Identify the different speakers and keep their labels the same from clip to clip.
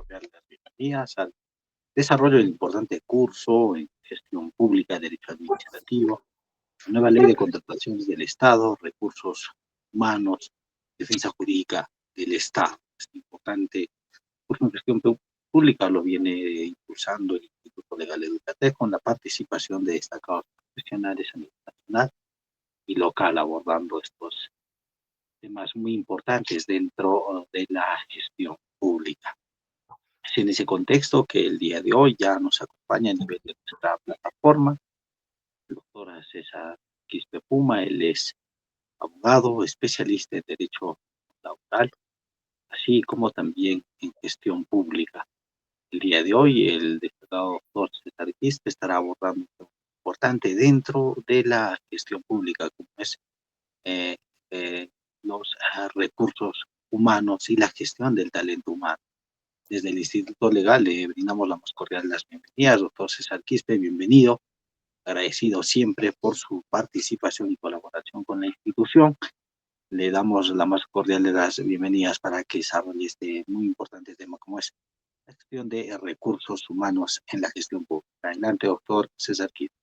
Speaker 1: cordial las bienvenidas al desarrollo del importante curso en Gestión Pública, Derecho Administrativo, nueva ley de contrataciones del Estado, recursos humanos, defensa jurídica del Estado. Este importante curso en gestión pública lo viene impulsando el Instituto Legal Educativo con la participación de destacados profesionales a nivel nacional y local, abordando estos temas muy importantes dentro de la gestión pública. Es en ese contexto que el día de hoy ya nos acompaña a nivel de nuestra plataforma el doctor César Quispe Puma. Él es abogado, especialista en Derecho Laboral, así como también en gestión pública. El día de hoy, el destacado doctor César Quispe estará abordando un tema importante dentro de la gestión pública, como es eh, los recursos humanos y la gestión del talento humano. Desde el Instituto Legal le brindamos la más cordial las bienvenidas, doctor César Quispe, bienvenido. Agradecido siempre por su participación y colaboración con la institución. Le damos la más cordial de las bienvenidas para que desarrolle este muy importante tema como es la gestión de recursos humanos en la gestión pública. Adelante, doctor César Quispe.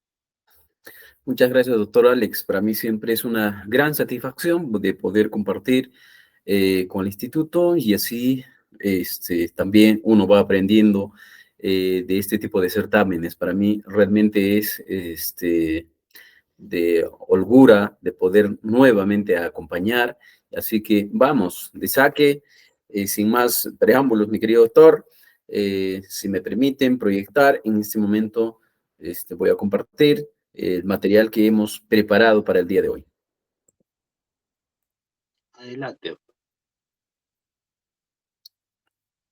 Speaker 2: Muchas gracias, doctor Alex. Para mí siempre es una gran satisfacción de poder compartir con el instituto y así también uno va aprendiendo de este tipo de certámenes. Para mí realmente es de holgura de poder nuevamente acompañar. Así que vamos, de saque, sin más preámbulos, mi querido doctor, si me permiten proyectar en este momento, voy a compartir el material que hemos preparado para el día de hoy.
Speaker 1: Adelante.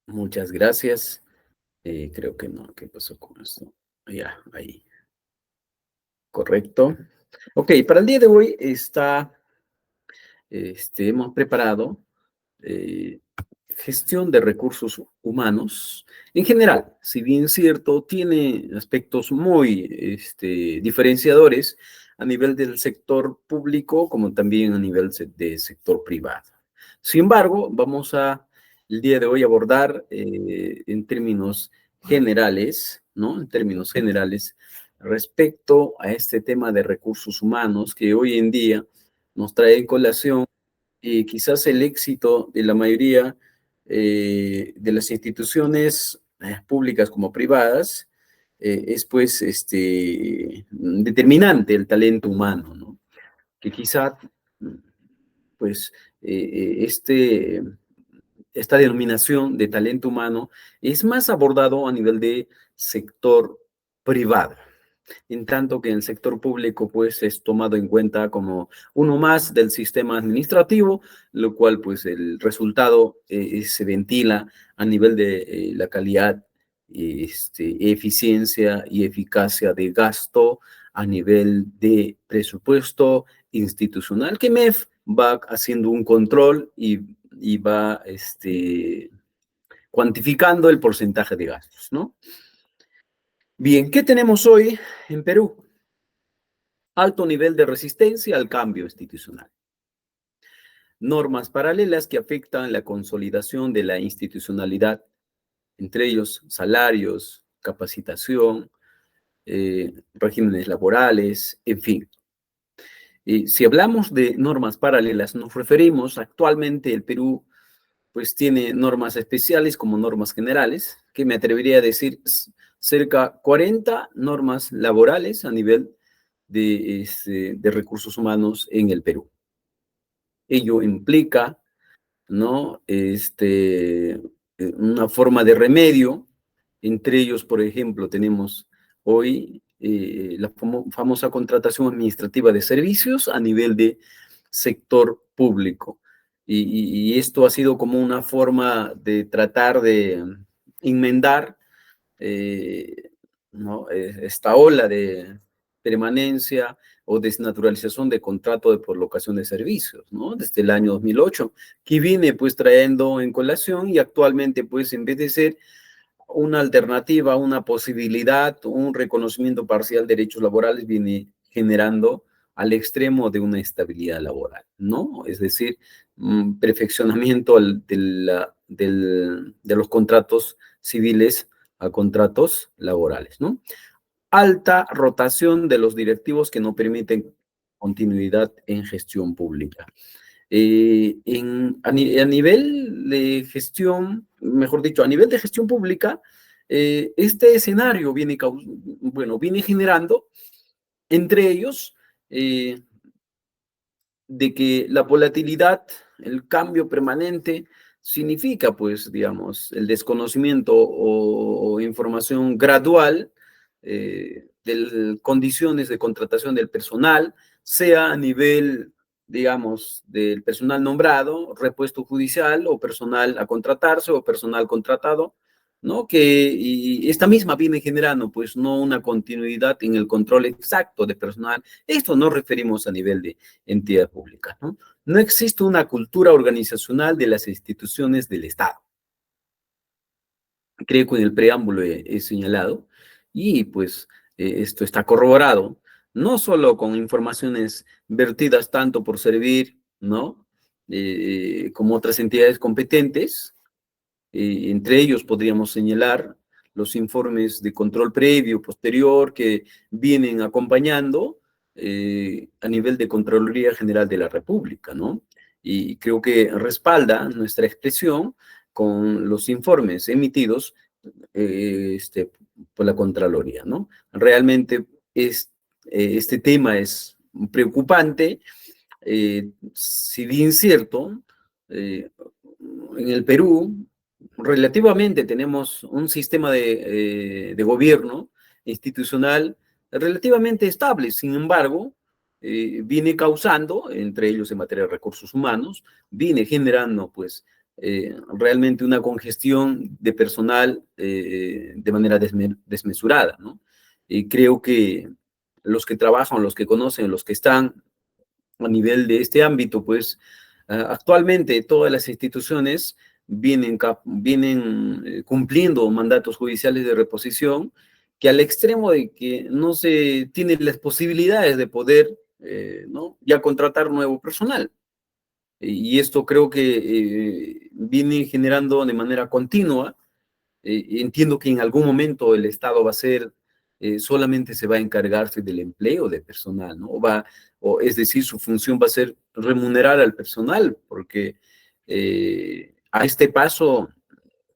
Speaker 2: Muchas gracias. Creo que no, ¿qué pasó con esto? Ya, ahí. Correcto. Ok, para el día de hoy hemos preparado gestión de recursos humanos. En general, si bien es cierto, tiene aspectos muy diferenciadores a nivel del sector público como también a nivel de sector privado. Sin embargo, vamos a el día de hoy abordar en términos generales, ¿no? En términos generales, respecto a este tema de recursos humanos que hoy en día nos trae en colación quizás el éxito de la mayoría de las instituciones públicas como privadas es pues determinante el talento humano, ¿no? Que quizá pues esta denominación de talento humano es más abordado a nivel de sector privado, en tanto que en el sector público pues es tomado en cuenta como uno más del sistema administrativo, lo cual pues el resultado se ventila a nivel de la calidad, eficiencia y eficacia de gasto a nivel de presupuesto institucional, que MEF va haciendo un control y va cuantificando el porcentaje de gastos, ¿no? Bien, ¿qué tenemos hoy en Perú? Alto nivel de resistencia al cambio institucional. Normas paralelas que afectan la consolidación de la institucionalidad, entre ellos salarios, capacitación, regímenes laborales, en fin. Si hablamos de normas paralelas, nos referimos actualmente el Perú pues tiene normas especiales como normas generales, que me atrevería a decir cerca 40 normas laborales a nivel de recursos humanos en el Perú. Ello implica, ¿no? Una forma de remedio. Entre ellos, por ejemplo, tenemos hoy la famosa contratación administrativa de servicios a nivel de sector público. Y esto ha sido como una forma de tratar de enmendar ¿no? Esta ola de permanencia o desnaturalización de contrato de locación de servicios, ¿no? Desde el año 2008, que viene pues trayendo en colación y actualmente pues en vez de ser una alternativa, una posibilidad, un reconocimiento parcial de derechos laborales, viene generando al extremo de una estabilidad laboral, ¿no? Es decir, perfeccionamiento de la de los contratos civiles a contratos laborales, ¿no? Alta rotación de los directivos que no permiten continuidad en gestión pública. A nivel de gestión, mejor dicho, a nivel de gestión pública, este escenario viene generando, entre ellos, de que la volatilidad, el cambio permanente, significa, pues, digamos, el desconocimiento o información gradual de condiciones de contratación del personal, sea a nivel, digamos, del personal nombrado, repuesto judicial, o personal a contratarse, o personal contratado, ¿no? Y esta misma viene generando, pues, no una continuidad en el control exacto de personal. Esto nos referimos a nivel de entidad pública, ¿no? No existe una cultura organizacional de las instituciones del Estado. Creo que en el preámbulo he señalado, y pues esto está corroborado, no solo con informaciones vertidas tanto por Servir, ¿no? Como otras entidades competentes, entre ellos podríamos señalar los informes de control previo, posterior, que vienen acompañando a nivel de Contraloría General de la República, ¿no? Y creo que respalda nuestra expresión con los informes emitidos por la Contraloría, ¿no? Realmente este tema es preocupante, si bien cierto, en el Perú relativamente tenemos un sistema de gobierno institucional relativamente estable. Sin embargo, viene causando, entre ellos en materia de recursos humanos, viene generando, pues, realmente una congestión de personal de manera desmesurada, ¿no? Y creo que los que trabajan, los que conocen, los que están a nivel de este ámbito, pues actualmente todas las instituciones vienen cumpliendo mandatos judiciales de reposición, que al extremo de que no se tienen las posibilidades de poder, ¿no?, ya contratar nuevo personal. Y esto creo que viene generando de manera continua. Entiendo que en algún momento el Estado va a ser, solamente se va a encargarse del empleo de personal, ¿no? Es decir, su función va a ser remunerar al personal, porque a este paso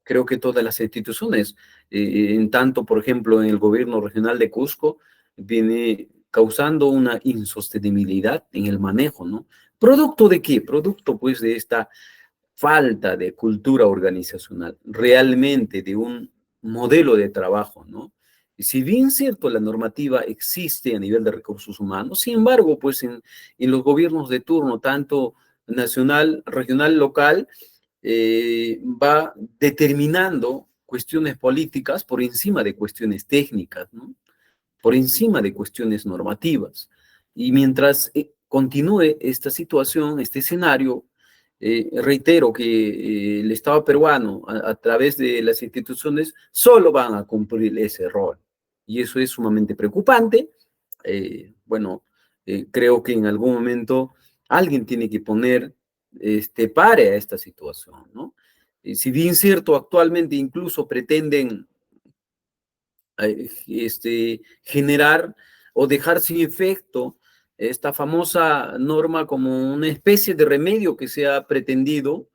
Speaker 2: creo que todas las instituciones, en tanto, por ejemplo, en el gobierno regional de Cusco, viene causando una insostenibilidad en el manejo, ¿no? ¿Producto de qué? Producto, pues, de esta falta de cultura organizacional, realmente de un modelo de trabajo, ¿no? Y si bien cierto, la normativa existe a nivel de recursos humanos, sin embargo, pues en los gobiernos de turno, tanto nacional, regional, local, va determinando cuestiones políticas por encima de cuestiones técnicas, ¿no? Por encima de cuestiones normativas. Y mientras continúe esta situación, este escenario, reitero que el Estado peruano, a través de las instituciones, solo van a cumplir ese rol. Y eso es sumamente preocupante. Bueno, creo que en algún momento alguien tiene que poner pare a esta situación, ¿no? Si bien cierto, actualmente incluso pretenden generar o dejar sin efecto esta famosa norma como una especie de remedio que se ha pretendido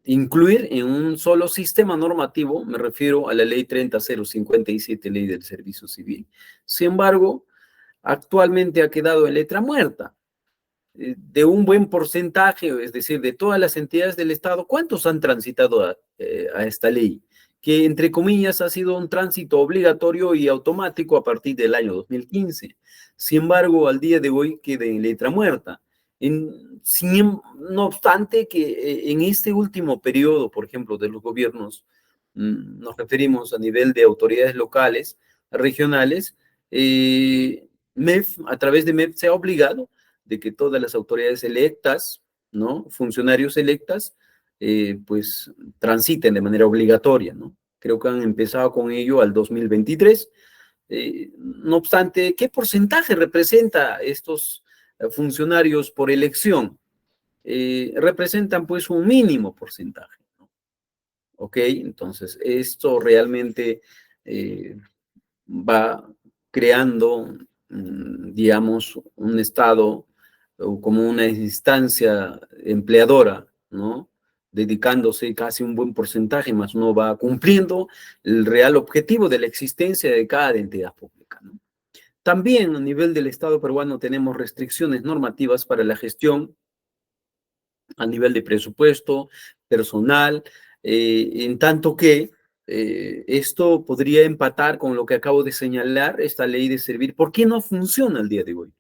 Speaker 2: incluir en un solo sistema normativo. Me refiero a la ley 30057, ley del servicio civil. Sin embargo, actualmente ha quedado en letra muerta. De un buen porcentaje, es decir, de todas las entidades del Estado, ¿cuántos han transitado a esta ley? Que, entre comillas, ha sido un tránsito obligatorio y automático a partir del año 2015. Sin embargo, al día de hoy queda en letra muerta. No obstante que en este último periodo, por ejemplo, de los gobiernos, nos referimos a nivel de autoridades locales, regionales, MEF, a través de MEF se ha obligado de que todas las autoridades electas, ¿no?, funcionarios electas, pues transiten de manera obligatoria, ¿no? Creo que han empezado con ello al 2023. No obstante, ¿qué porcentaje representa estos funcionarios por elección? representan pues un mínimo porcentaje, ¿no? ¿Ok? Entonces, esto realmente va creando, digamos, un Estado o como una instancia empleadora, ¿no? Dedicándose casi un buen porcentaje, más no va cumpliendo el real objetivo de la existencia de cada entidad pública, ¿no? También a nivel del Estado peruano tenemos restricciones normativas para la gestión a nivel de presupuesto, personal, en tanto que esto podría empatar con lo que acabo de señalar, esta ley de servir. ¿Por qué no funciona el día de hoy?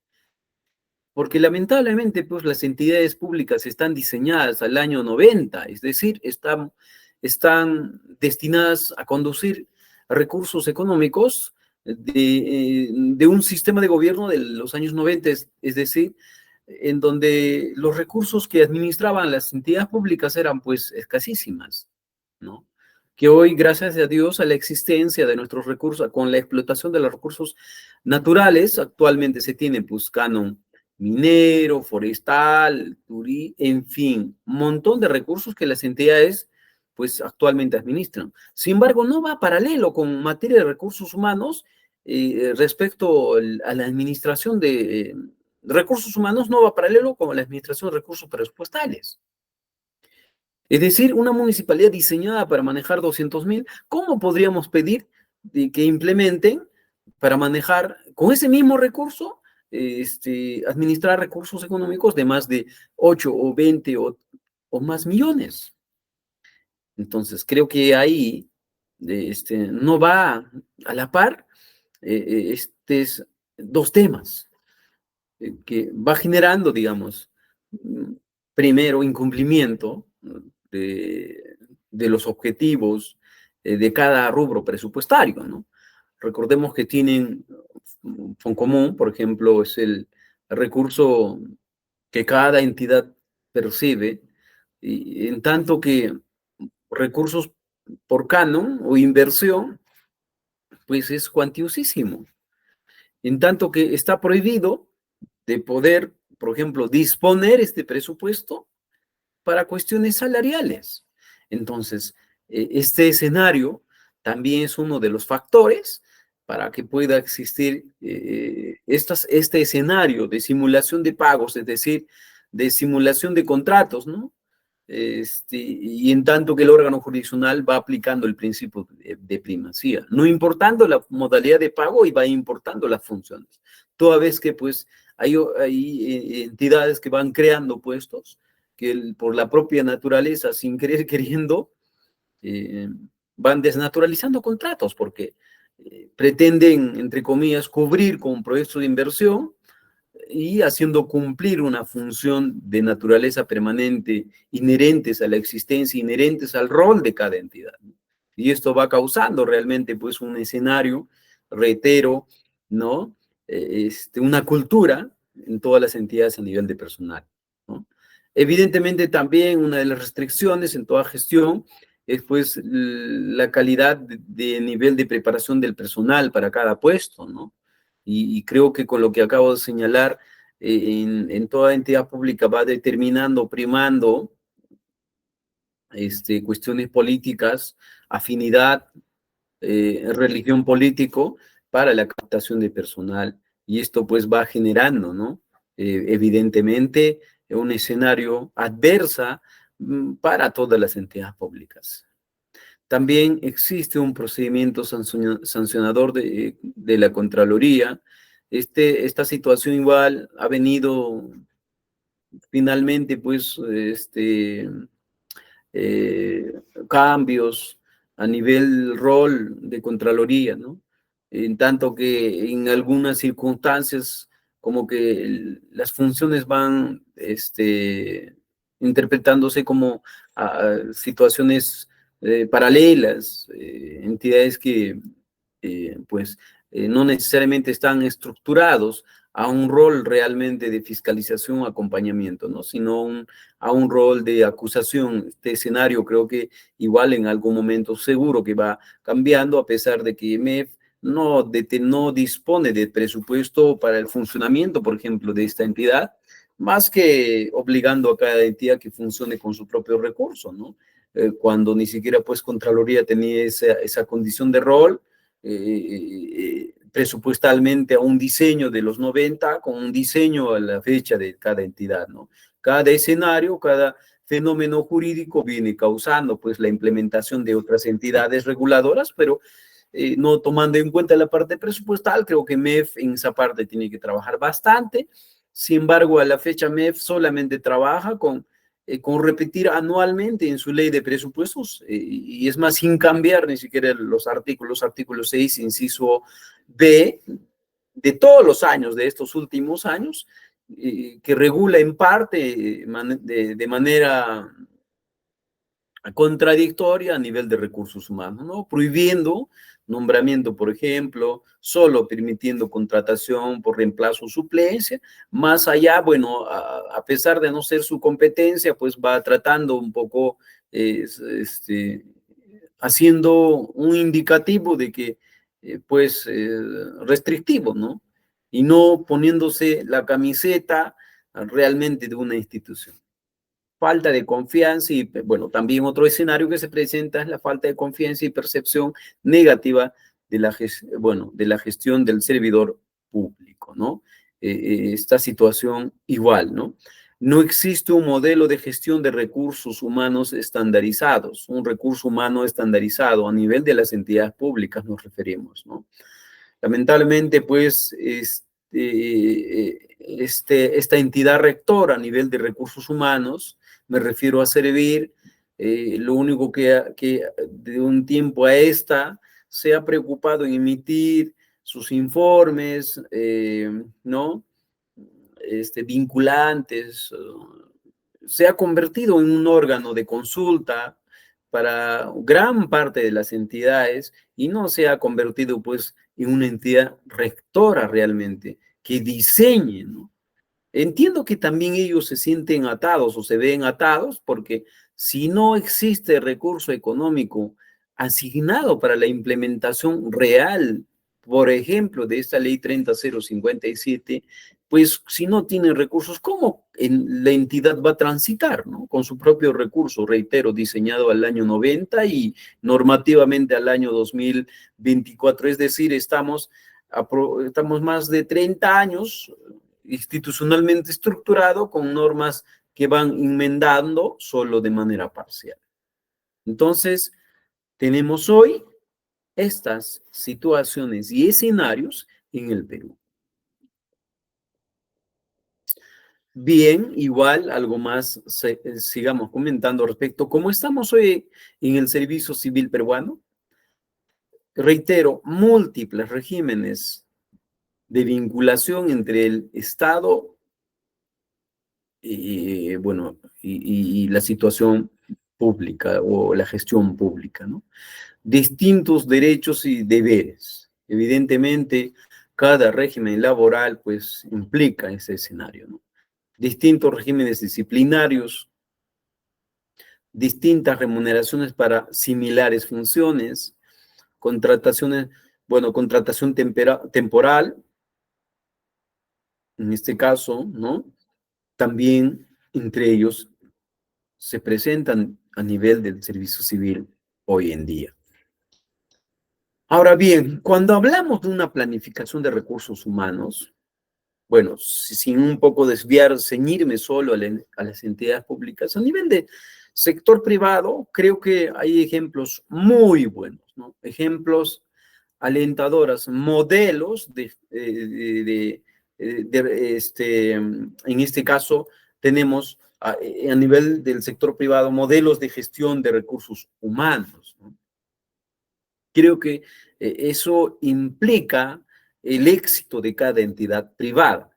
Speaker 2: Porque lamentablemente, pues las entidades públicas están diseñadas al año 90, es decir, están destinadas a conducir recursos económicos de un sistema de gobierno de los años 90, es decir, en donde los recursos que administraban las entidades públicas eran pues escasísimas, ¿no? Que hoy, gracias a Dios, a la existencia de nuestros recursos, con la explotación de los recursos naturales, actualmente se tiene pues canon minero, forestal, en fin, un montón de recursos que las entidades pues actualmente administran. Sin embargo, no va paralelo con materia de recursos humanos respecto a la administración de recursos humanos, no va paralelo con la administración de recursos presupuestales. Es decir, una municipalidad diseñada para manejar 200.000, ¿cómo podríamos pedir que implementen para manejar con ese mismo recurso, administrar recursos económicos de más de 8 o 20 o más millones? Entonces, creo que ahí no va a la par estos dos temas que va generando, digamos, primero, incumplimiento de los objetivos de cada rubro presupuestario, ¿no? Recordemos que tienen Foncomún, por ejemplo, es el recurso que cada entidad percibe, y en tanto que recursos por canon o inversión, pues es cuantiosísimo. En tanto que está prohibido de poder, por ejemplo, disponer este presupuesto para cuestiones salariales. Entonces, este escenario también es uno de los factores para que pueda existir este escenario de simulación de pagos, es decir, de simulación de contratos, ¿no? Y en tanto que el órgano jurisdiccional va aplicando el principio de primacía, no importando la modalidad de pago y va importando las funciones. Toda vez que pues hay entidades que van creando puestos que por la propia naturaleza, sin querer queriendo, van desnaturalizando contratos porque pretenden, entre comillas, cubrir con proyectos de inversión y haciendo cumplir una función de naturaleza permanente, inherentes a la existencia, inherentes al rol de cada entidad. Y esto va causando realmente pues un escenario, reitero, ¿no? Una cultura en todas las entidades a nivel de personal, ¿no? Evidentemente también una de las restricciones en toda gestión es pues la calidad de nivel de preparación del personal para cada puesto, ¿no? Y creo que con lo que acabo de señalar, en toda entidad pública va determinando, primando cuestiones políticas, afinidad, religión político para la captación de personal. Y esto pues va generando, ¿no? Evidentemente, un escenario adversa para todas las entidades públicas. También existe un procedimiento sancionador de la Contraloría. Esta situación igual ha venido finalmente, pues, cambios a nivel rol de Contraloría, ¿no? En tanto que en algunas circunstancias como que las funciones van interpretándose como situaciones paralelas, entidades que pues no necesariamente están estructurados a un rol realmente de fiscalización o acompañamiento, ¿no? Sino a un rol de acusación. Este escenario creo que igual en algún momento seguro que va cambiando, a pesar de que MEF no dispone de presupuesto para el funcionamiento, por ejemplo, de esta entidad, más que obligando a cada entidad que funcione con su propio recurso, ¿no? Cuando ni siquiera, pues, Contraloría tenía esa condición de rol, presupuestalmente a un diseño de los 90, con un diseño a la fecha de cada entidad, ¿no? Cada escenario, cada fenómeno jurídico viene causando, pues, la implementación de otras entidades reguladoras, pero no tomando en cuenta la parte presupuestal. Creo que MEF en esa parte tiene que trabajar bastante. Sin embargo, a la fecha MEF solamente trabaja con repetir anualmente en su ley de presupuestos, y es más, sin cambiar ni siquiera los artículos, artículo 6, inciso B, de todos los años, de estos últimos años, que regula en parte de manera contradictoria a nivel de recursos humanos, ¿no? Prohibiendo nombramiento, por ejemplo, solo permitiendo contratación por reemplazo o suplencia. Más allá, bueno, a pesar de no ser su competencia, pues va tratando un poco, haciendo un indicativo de que, pues, restrictivo, ¿no? Y no poniéndose la camiseta realmente de una institución. Falta de confianza y, bueno, también otro escenario que se presenta es la falta de confianza y percepción negativa de de la gestión del servidor público, ¿no? Esta situación igual, ¿no? No existe un modelo de gestión de recursos humanos estandarizados, un recurso humano estandarizado a nivel de las entidades públicas nos referimos, ¿no? Lamentablemente, pues, esta entidad rectora a nivel de recursos humanos, me refiero a Servir, lo único que de un tiempo a esta se ha preocupado en emitir sus informes, ¿no? Vinculantes, se ha convertido en un órgano de consulta para gran parte de las entidades y no se ha convertido, pues, en una entidad rectora realmente, que diseñe, ¿no? Entiendo que también ellos se sienten atados o se ven atados porque si no existe recurso económico asignado para la implementación real, por ejemplo, de esta ley 30057, pues si no tienen recursos, ¿cómo la entidad va a transitar, ¿no? Con su propio recurso, reitero, diseñado al año 90 y normativamente al año 2024, es decir, estamos más de 30 años institucionalmente estructurado con normas que van enmendando solo de manera parcial. Entonces, tenemos hoy estas situaciones y escenarios en el Perú. Bien, igual, algo más sigamos comentando respecto a cómo estamos hoy en el servicio civil peruano. Reitero, múltiples regímenes de vinculación entre el Estado bueno, y la situación pública o la gestión pública, ¿no? Distintos derechos y deberes. Evidentemente, cada régimen laboral, pues, implica ese escenario, ¿no? Distintos regímenes disciplinarios, distintas remuneraciones para similares funciones, contrataciones, bueno, contratación temporal, en este caso, ¿no? También entre ellos se presentan a nivel del servicio civil hoy en día. Ahora bien, cuando hablamos de una planificación de recursos humanos, bueno, sin un poco desviar, ceñirme solo a las entidades públicas, a nivel de sector privado, creo que hay ejemplos muy buenos, ¿no? Ejemplos alentadoras, modelos en este caso tenemos a nivel del sector privado modelos de gestión de recursos humanos, ¿no? Creo que eso implica el éxito de cada entidad privada.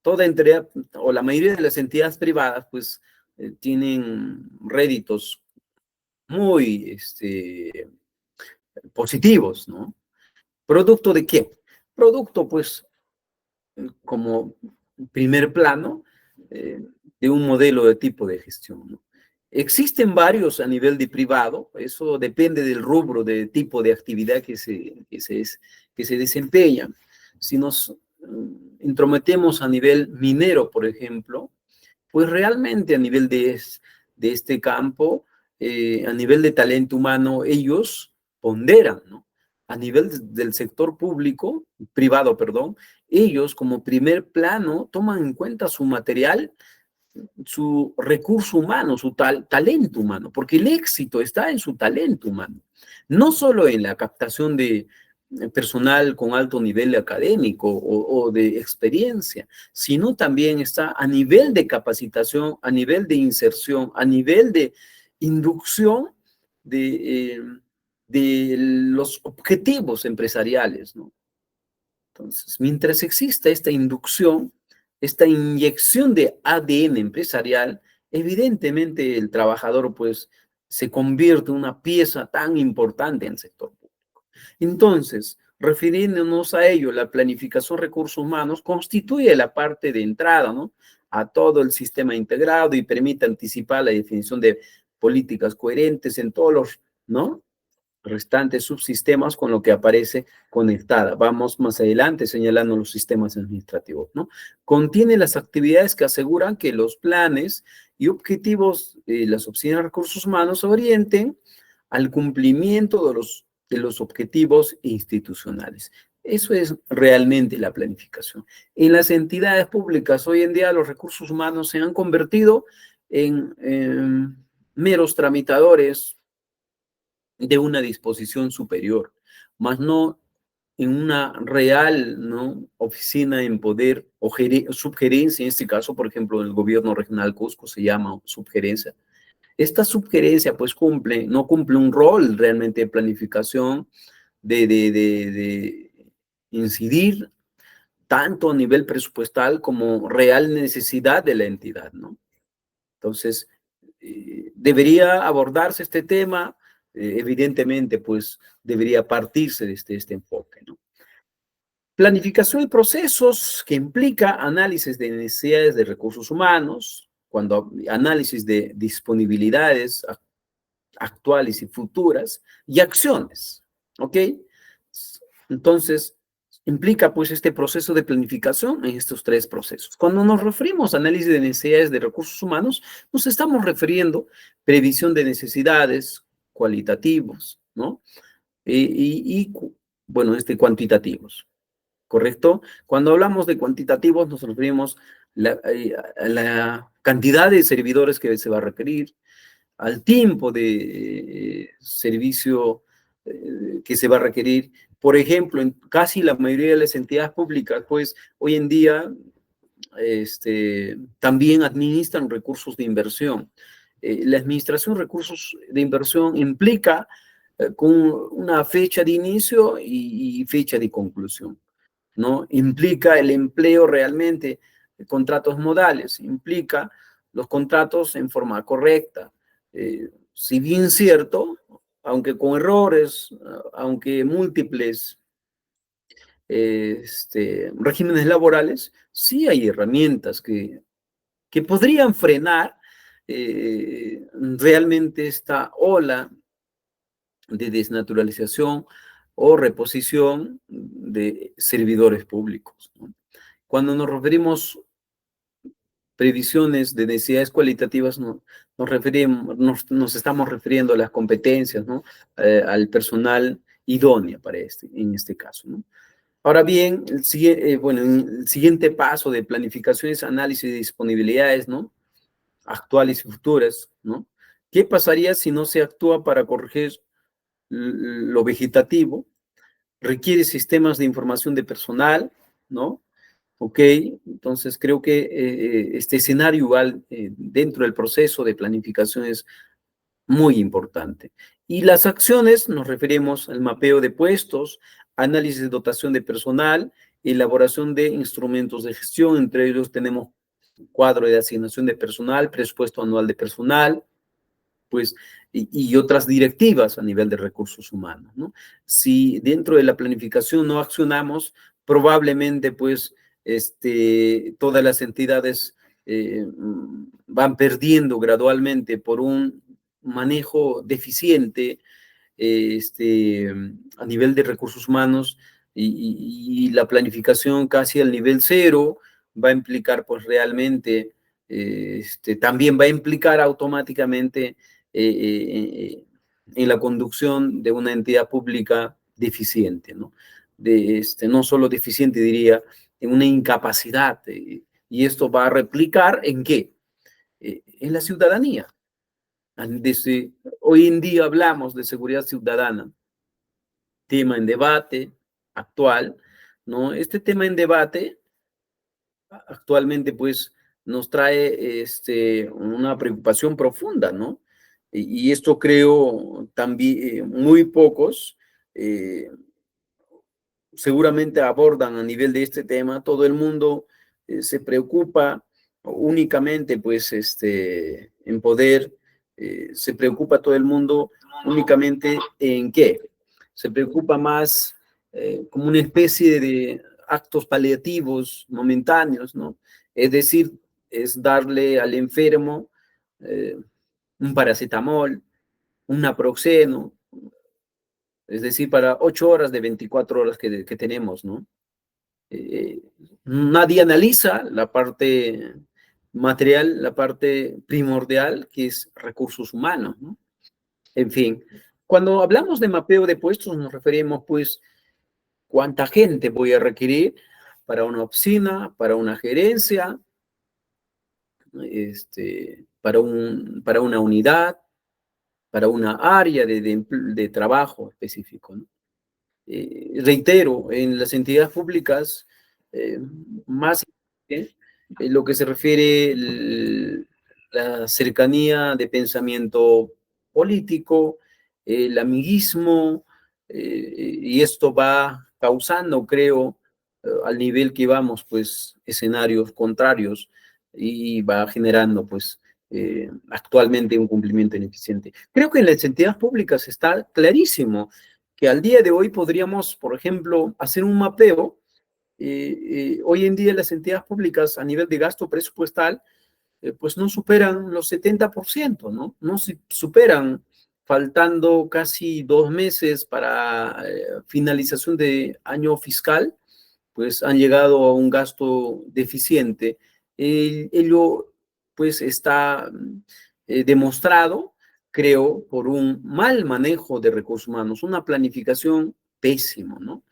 Speaker 2: Toda entidad o la mayoría de las entidades privadas pues tienen réditos muy positivos, ¿no? ¿Producto de qué? Producto, pues, como primer plano, de un modelo de tipo de gestión, ¿no? Existen varios a nivel de privado, eso depende del rubro, de tipo de actividad que se desempeña. Si nos intrometemos a nivel minero, por ejemplo, pues realmente a nivel de este campo, a nivel de talento humano, ellos ponderan, ¿no? A nivel del sector público, privado, perdón, ellos como primer plano toman en cuenta su material, su recurso humano, su talento humano, porque el éxito está en su talento humano, no solo en la captación de personal con alto nivel académico o de experiencia, sino también está a nivel de capacitación, a nivel de inserción, a nivel de inducción de los objetivos empresariales, ¿no? Entonces, mientras exista esta inducción, esta inyección de ADN empresarial, evidentemente el trabajador pues se convierte en una pieza tan importante en el sector público. Entonces, refiriéndonos a ello, la planificación de recursos humanos constituye la parte de entrada, ¿no? A todo el sistema integrado y permite anticipar la definición de políticas coherentes en todos los, ¿no? Restantes subsistemas con lo que aparece conectada. Vamos más adelante señalando los sistemas administrativos, ¿no? Contiene las actividades que aseguran que los planes y objetivos de las oficinas de recursos humanos se orienten al cumplimiento de los objetivos institucionales. Eso es realmente la planificación. En las entidades públicas, hoy en día los recursos humanos se han convertido en meros tramitadores de una disposición superior, más no en una real, ¿no? Oficina en poder o subgerencia, en este caso, por ejemplo, el gobierno regional Cusco se llama subgerencia. Esta subgerencia pues no cumple un rol realmente de planificación, de incidir tanto a nivel presupuestal como real necesidad de la entidad, ¿no? Entonces, debería abordarse este tema, evidentemente, pues debería partirse de este enfoque, ¿no? Planificación de procesos que implica análisis de necesidades de recursos humanos, cuando análisis de disponibilidades actuales y futuras y acciones, ¿ok? Entonces, implica pues este proceso de planificación en estos tres procesos. Cuando nos referimos a análisis de necesidades de recursos humanos, nos estamos refiriendo a previsión de necesidades cualitativos, ¿no? Bueno, cuantitativos, ¿correcto? Cuando hablamos de cuantitativos nos referimos a la cantidad de servidores que se va a requerir, al tiempo de servicio que se va a requerir. Por ejemplo, en casi la mayoría de las entidades públicas, pues hoy en día también administran recursos de inversión. La administración de recursos de inversión implica con una fecha de inicio y fecha de conclusión, ¿no? Implica el empleo realmente de contratos modales, implica los contratos en forma correcta. Si bien cierto, aunque con errores, aunque múltiples regímenes laborales, sí hay herramientas que podrían frenar realmente esta ola de desnaturalización o reposición de servidores públicos, ¿no? Cuando nos referimos previsiones de necesidades cualitativas, nos estamos refiriendo a las competencias, ¿no? Al personal idóneo para en este caso, ¿no? Ahora bien, el siguiente paso de planificación es análisis de disponibilidades, ¿no? Actuales y futuras, ¿no? ¿Qué pasaría si no se actúa para corregir lo vegetativo? Requiere sistemas de información de personal, ¿no? Ok, entonces creo que este escenario igual dentro del proceso de planificación es muy importante. Y las acciones nos referimos al mapeo de puestos, análisis de dotación de personal, elaboración de instrumentos de gestión, entre ellos tenemos cuadro de asignación de personal, presupuesto anual de personal, pues, y otras directivas a nivel de recursos humanos, ¿no? Si dentro de la planificación no accionamos, probablemente, pues, todas las entidades van perdiendo gradualmente por un manejo deficiente a nivel de recursos humanos, y la planificación casi al nivel cero va a implicar pues realmente, también va a implicar automáticamente en la conducción de una entidad pública deficiente, ¿no? No solo deficiente, diría, en una incapacidad. Y esto va a replicar ¿en qué? En la ciudadanía. Desde hoy en día hablamos de seguridad ciudadana, tema en debate actual, ¿no? Este tema en debate actualmente pues nos trae una preocupación profunda, ¿no? Y esto creo también muy pocos seguramente abordan a nivel de este tema. Todo el mundo se preocupa únicamente pues en poder, se preocupa todo el mundo únicamente en qué, se preocupa más como una especie de actos paliativos momentáneos, ¿no? Es decir, es darle al enfermo eh, un paracetamol, un naproxeno, es decir, para 8 horas de 24 horas que tenemos, ¿no? Nadie analiza la parte material, la parte primordial, que es recursos humanos, ¿no? En fin, cuando hablamos de mapeo de puestos, nos referimos, pues, cuánta gente voy a requerir para una oficina, para una gerencia, para una unidad, para una área de trabajo específico, ¿no? Reitero, en las entidades públicas, eh, más lo que se refiere la cercanía de pensamiento político, el amiguismo, y esto va causando, creo, al nivel que vamos, pues, escenarios contrarios y va generando, pues, actualmente un cumplimiento ineficiente. Creo que en las entidades públicas está clarísimo que al día de hoy podríamos, por ejemplo, hacer un mapeo. Hoy en día las entidades públicas a nivel de gasto presupuestal, pues no superan los 70%, ¿no? No superan, faltando casi 2 meses para finalización de año fiscal, pues han llegado a un gasto deficiente. Ello, pues, está demostrado, creo, por un mal manejo de recursos humanos, una planificación pésima, ¿no?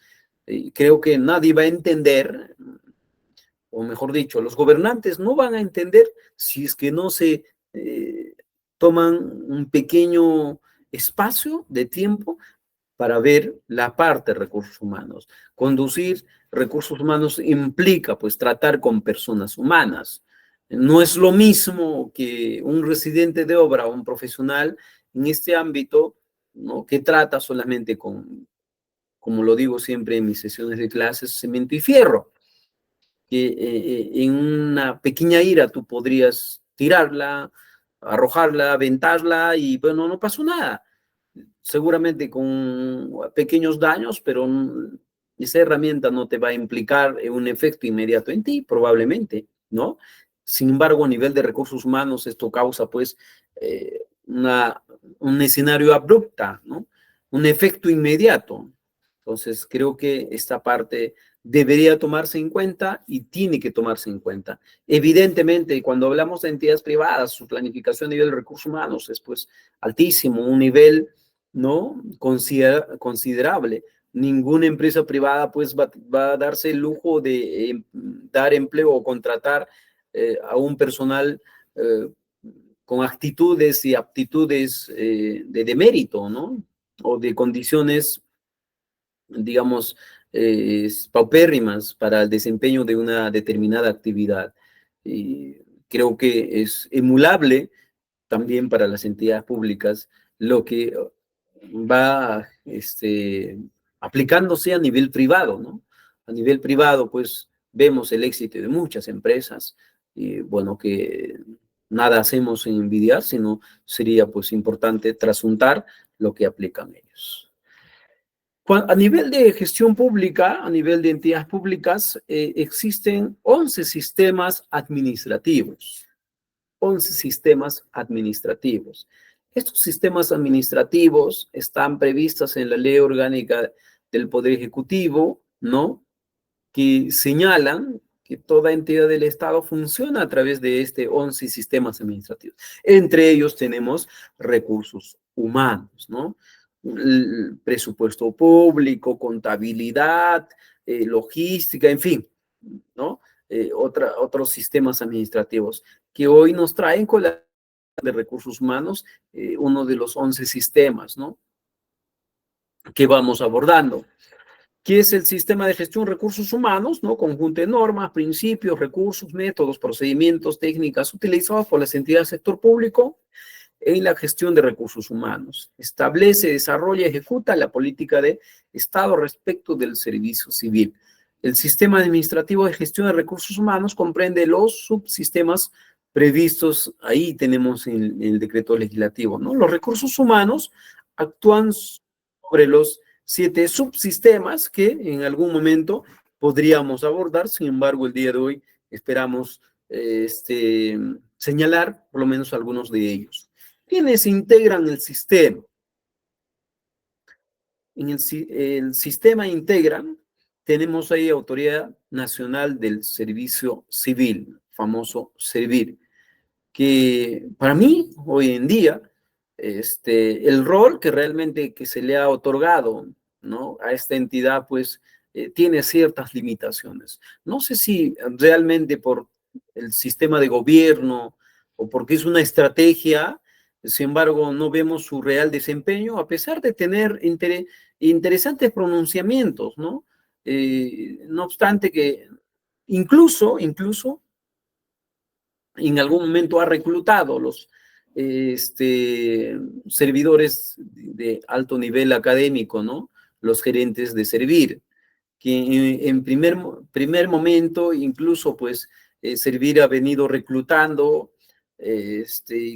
Speaker 2: Creo que nadie va a entender, o mejor dicho, los gobernantes no van a entender si es que no se toman un pequeño espacio de tiempo para ver la parte de recursos humanos. Conducir recursos humanos implica, pues, tratar con personas humanas. No es lo mismo que un residente de obra o un profesional en este ámbito, ¿no? Que trata solamente con, como lo digo siempre en mis sesiones de clases, cemento y fierro, que en una pequeña ira tú podrías tirarla, arrojarla, aventarla y bueno, no pasó nada, seguramente con pequeños daños, pero esa herramienta no te va a implicar un efecto inmediato en ti, probablemente, ¿no? Sin embargo, a nivel de recursos humanos, esto causa, pues, un escenario abrupta, ¿no? Un efecto inmediato. Entonces, creo que esta parte debería tomarse en cuenta y tiene que tomarse en cuenta. Evidentemente, cuando hablamos de entidades privadas, su planificación a nivel de recursos humanos es, pues, altísimo, un nivel, ¿no? Considerable. Ninguna empresa privada pues va a darse el lujo de dar empleo o contratar a un personal con actitudes y aptitudes de mérito, ¿no? O de condiciones, digamos, paupérrimas para el desempeño de una determinada actividad. Y creo que es emulable también para las entidades públicas lo que va aplicándose a nivel privado, ¿no? A nivel privado, pues, vemos el éxito de muchas empresas y, bueno, que nada hacemos en envidiar, sino sería, pues, importante trasuntar lo que aplican ellos. A nivel de gestión pública, a nivel de entidades públicas, existen 11 sistemas administrativos. 11 sistemas administrativos. Estos sistemas administrativos están previstos en la Ley Orgánica del Poder Ejecutivo, ¿no? Que señalan que toda entidad del Estado funciona a través de 11 sistemas administrativos. Entre ellos tenemos recursos humanos, ¿no? El presupuesto público, contabilidad, logística, en fin, ¿no? Otros sistemas administrativos que hoy nos traen con la de recursos humanos, uno de los 11 sistemas, ¿no? Que vamos abordando. ¿Qué es el sistema de gestión de recursos humanos? ¿No? Conjunto de normas, principios, recursos, métodos, procedimientos, técnicas utilizados por las entidades del sector público en la gestión de recursos humanos. Establece, desarrolla y ejecuta la política de Estado respecto del servicio civil. El sistema administrativo de gestión de recursos humanos comprende los subsistemas previstos, ahí tenemos en el decreto legislativo, ¿no? Los recursos humanos actúan sobre los 7 subsistemas que en algún momento podríamos abordar, sin embargo, el día de hoy esperamos señalar por lo menos algunos de ellos. ¿Quiénes integran el sistema? En el sistema integran, tenemos ahí Autoridad Nacional del Servicio Civil, famoso SERVIR, que para mí, hoy en día, el rol que realmente que se le ha otorgado, ¿no? A esta entidad, pues, tiene ciertas limitaciones. No sé si realmente por el sistema de gobierno o porque es una estrategia, sin embargo, no vemos su real desempeño, a pesar de tener interesantes pronunciamientos, ¿no? No obstante que incluso en algún momento ha reclutado los servidores de alto nivel académico, ¿no? Los gerentes de servir, que en primer momento incluso pues servir ha venido reclutando,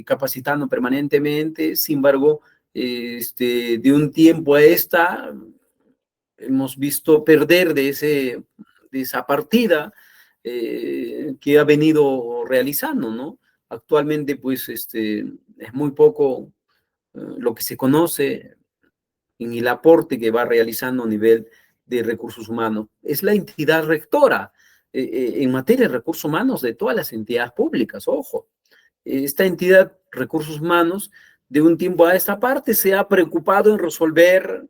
Speaker 2: capacitando permanentemente, sin embargo, de un tiempo a esta hemos visto perder de esa partida que ha venido realizando, ¿no? Actualmente, pues, es muy poco lo que se conoce en el aporte que va realizando a nivel de recursos humanos. Es la entidad rectora en materia de recursos humanos de todas las entidades públicas, ojo. Esta entidad, recursos humanos, de un tiempo a esta parte se ha preocupado en resolver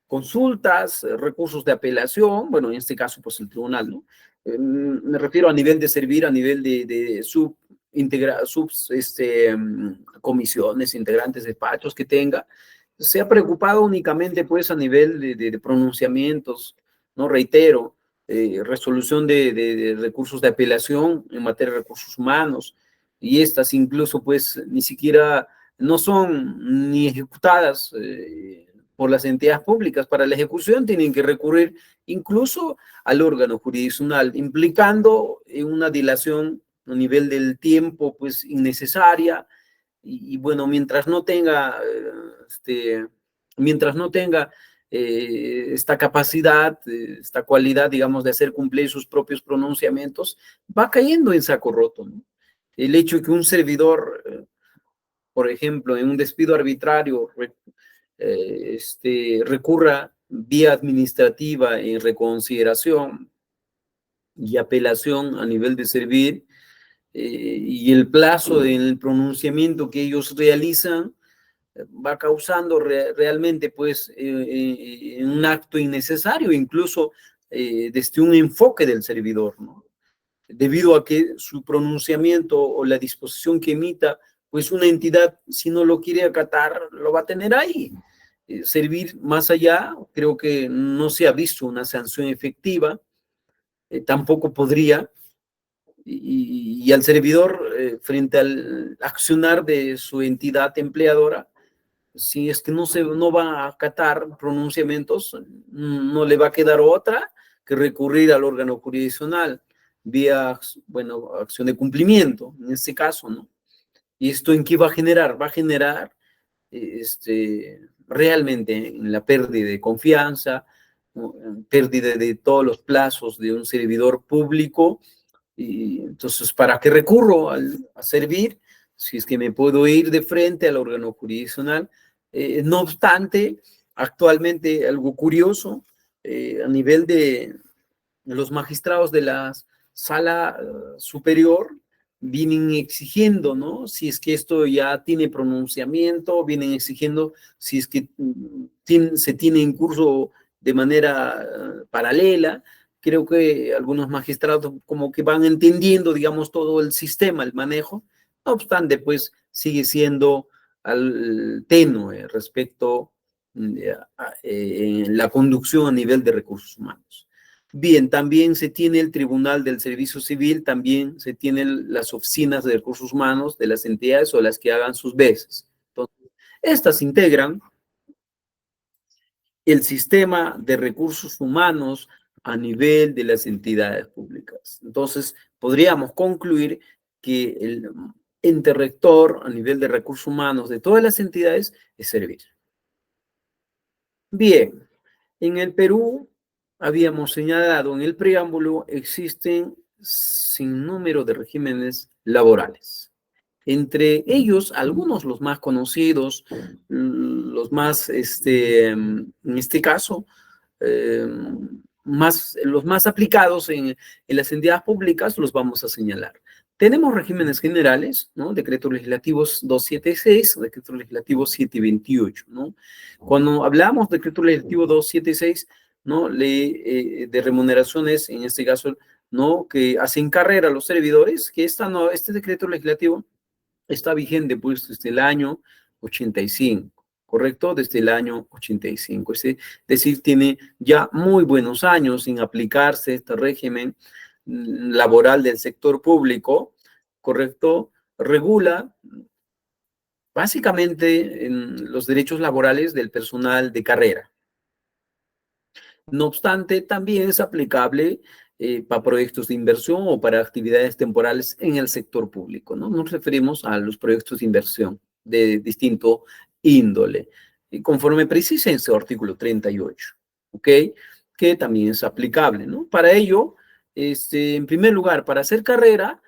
Speaker 2: consultas, recursos de apelación, bueno, en este caso, pues el tribunal, ¿no? Me refiero a nivel de servir, a nivel de comisiones, integrantes, despachos que tenga, se ha preocupado únicamente, pues, a nivel de pronunciamientos, ¿no? Reitero, resolución de recursos de apelación en materia de recursos humanos, y estas incluso, pues, ni siquiera no son ni ejecutadas por las entidades públicas. Para la ejecución tienen que recurrir incluso al órgano jurisdiccional, implicando una dilación a nivel del tiempo, pues, innecesaria, y bueno, mientras no tenga, esta capacidad, esta cualidad, digamos, de hacer cumplir sus propios pronunciamientos, va cayendo en saco roto, ¿no? El hecho de que un servidor, por ejemplo, en un despido arbitrario, recurra vía administrativa en reconsideración y apelación a nivel de servir, y el plazo del pronunciamiento que ellos realizan va causando realmente, pues, un acto innecesario, incluso desde un enfoque del servidor, ¿no? Debido a que su pronunciamiento o la disposición que emita, pues una entidad, si no lo quiere acatar, lo va a tener ahí. Servir más allá, creo que no se ha visto una sanción efectiva, tampoco podría, y al servidor, frente al accionar de su entidad empleadora, si es que no va a acatar pronunciamientos, no le va a quedar otra que recurrir al órgano jurisdiccional vía, bueno, acción de cumplimiento, en este caso, ¿no? ¿Y esto en qué va a generar? Va a generar realmente en la pérdida de confianza, ¿no? Pérdida de todos los plazos de un servidor público. Y entonces, ¿para qué recurro a servir? Si es que me puedo ir de frente al órgano jurisdiccional. No obstante, actualmente algo curioso, a nivel de los magistrados de la sala superior vienen exigiendo, ¿no? Si es que esto ya tiene pronunciamiento, vienen exigiendo si es que se tiene en curso de manera paralela. Creo que algunos magistrados como que van entendiendo, digamos, todo el sistema, el manejo. No obstante, pues sigue siendo al tenue respecto en la conducción a nivel de recursos humanos. Bien, también se tiene el Tribunal del Servicio Civil, también se tienen las oficinas de recursos humanos de las entidades o las que hagan sus veces. Entonces, estas integran el sistema de recursos humanos a nivel de las entidades públicas. Entonces, podríamos concluir que el ente rector a nivel de recursos humanos de todas las entidades es servir. Bien, en el Perú habíamos señalado en el preámbulo, existen sin número de regímenes laborales. Entre ellos, algunos los más conocidos, los más, en este caso, los más aplicados en las entidades públicas, los vamos a señalar. Tenemos regímenes generales, ¿no? Decretos legislativos 276, decretos legislativos 728, ¿no? Cuando hablamos de decreto legislativo 276, ¿no? Ley de remuneraciones, en este caso, ¿no? Que hacen carrera a los servidores, que este decreto legislativo está vigente pues desde el año 85, ¿correcto? Desde el año 85. Es decir, tiene ya muy buenos años sin aplicarse este régimen laboral del sector público, ¿correcto? Regula básicamente en los derechos laborales del personal de carrera. No obstante, también es aplicable para proyectos de inversión o para actividades temporales en el sector público, ¿no? Nos referimos a los proyectos de inversión de distinto índole, conforme precisa en su artículo 38, ¿ok? Que también es aplicable, ¿no? Para ello, en primer lugar, para hacer carrera,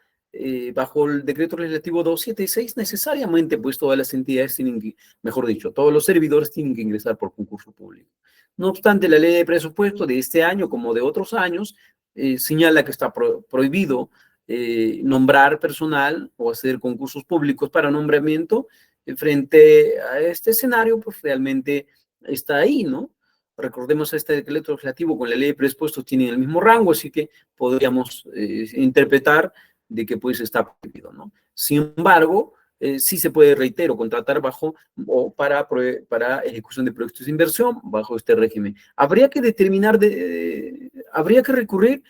Speaker 2: bajo el decreto legislativo 276, necesariamente, pues todas las entidades tienen que, mejor dicho, todos los servidores tienen que ingresar por concurso público. No obstante, la ley de presupuesto de este año, como de otros años, señala que está prohibido nombrar personal o hacer concursos públicos para nombramiento. Frente a este escenario, pues realmente está ahí, ¿no? Recordemos, este decreto legislativo con la ley de presupuestos tienen el mismo rango, así que podríamos interpretar de que pues está prohibido, ¿no? Sin embargo, sí se puede, reitero, contratar bajo o para ejecución de proyectos de inversión bajo este régimen. Habría que determinar, habría que recurrir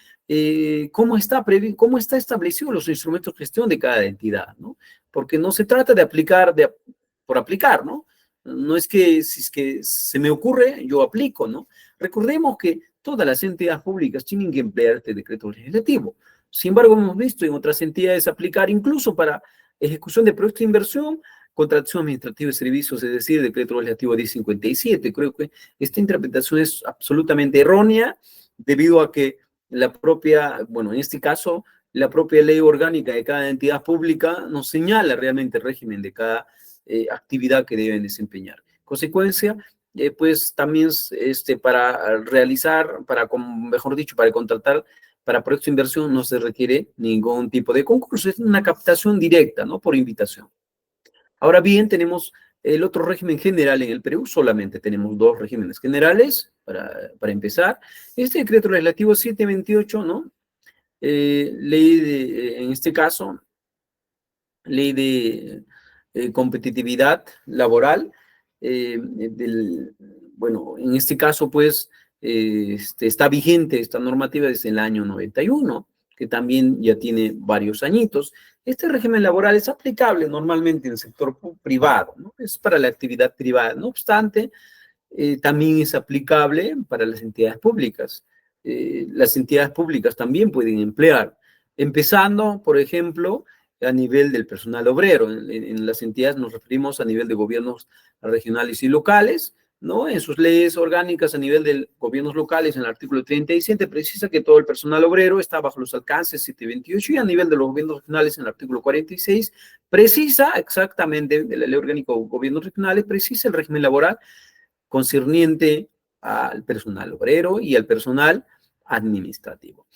Speaker 2: cómo está establecido los instrumentos de gestión de cada entidad, ¿no? Porque no se trata de aplicar por aplicar, ¿no? No es que si es que se me ocurre, yo aplico, ¿no? Recordemos que todas las entidades públicas tienen que emplear este decreto legislativo. Sin embargo, hemos visto en otras entidades aplicar incluso para ejecución de proyectos de inversión, contratación administrativa de servicios, es decir, decreto legislativo 1057. Creo que esta interpretación es absolutamente errónea debido a que la propia, bueno, en este caso, la propia ley orgánica de cada entidad pública nos señala realmente el régimen de cada actividad que deben desempeñar. Consecuencia, pues también para realizar, mejor dicho, para contratar para proyectos de inversión no se requiere ningún tipo de concurso, es una captación directa, ¿no? Por invitación. Ahora bien, tenemos el otro régimen general en el Perú, solamente tenemos dos regímenes generales, para empezar. Este decreto legislativo 728, ¿no? Ley de, en este caso, ley de competitividad laboral, bueno, en este caso, pues, está vigente esta normativa desde el año 91, que también ya tiene varios añitos. Este régimen laboral es aplicable normalmente en el sector privado, ¿no? Es para la actividad privada. No obstante, también es aplicable para las entidades públicas. Las entidades públicas también pueden emplear, empezando, por ejemplo, a nivel del personal obrero. En las entidades nos referimos a nivel de gobiernos regionales y locales, ¿no? En sus leyes orgánicas a nivel de gobiernos locales, en el artículo 37, precisa que todo el personal obrero está bajo los alcances 728, y a nivel de los gobiernos regionales, en el artículo 46, precisa exactamente de la ley orgánica de gobiernos regionales, precisa el régimen laboral concerniente al personal obrero y al personal administrativo.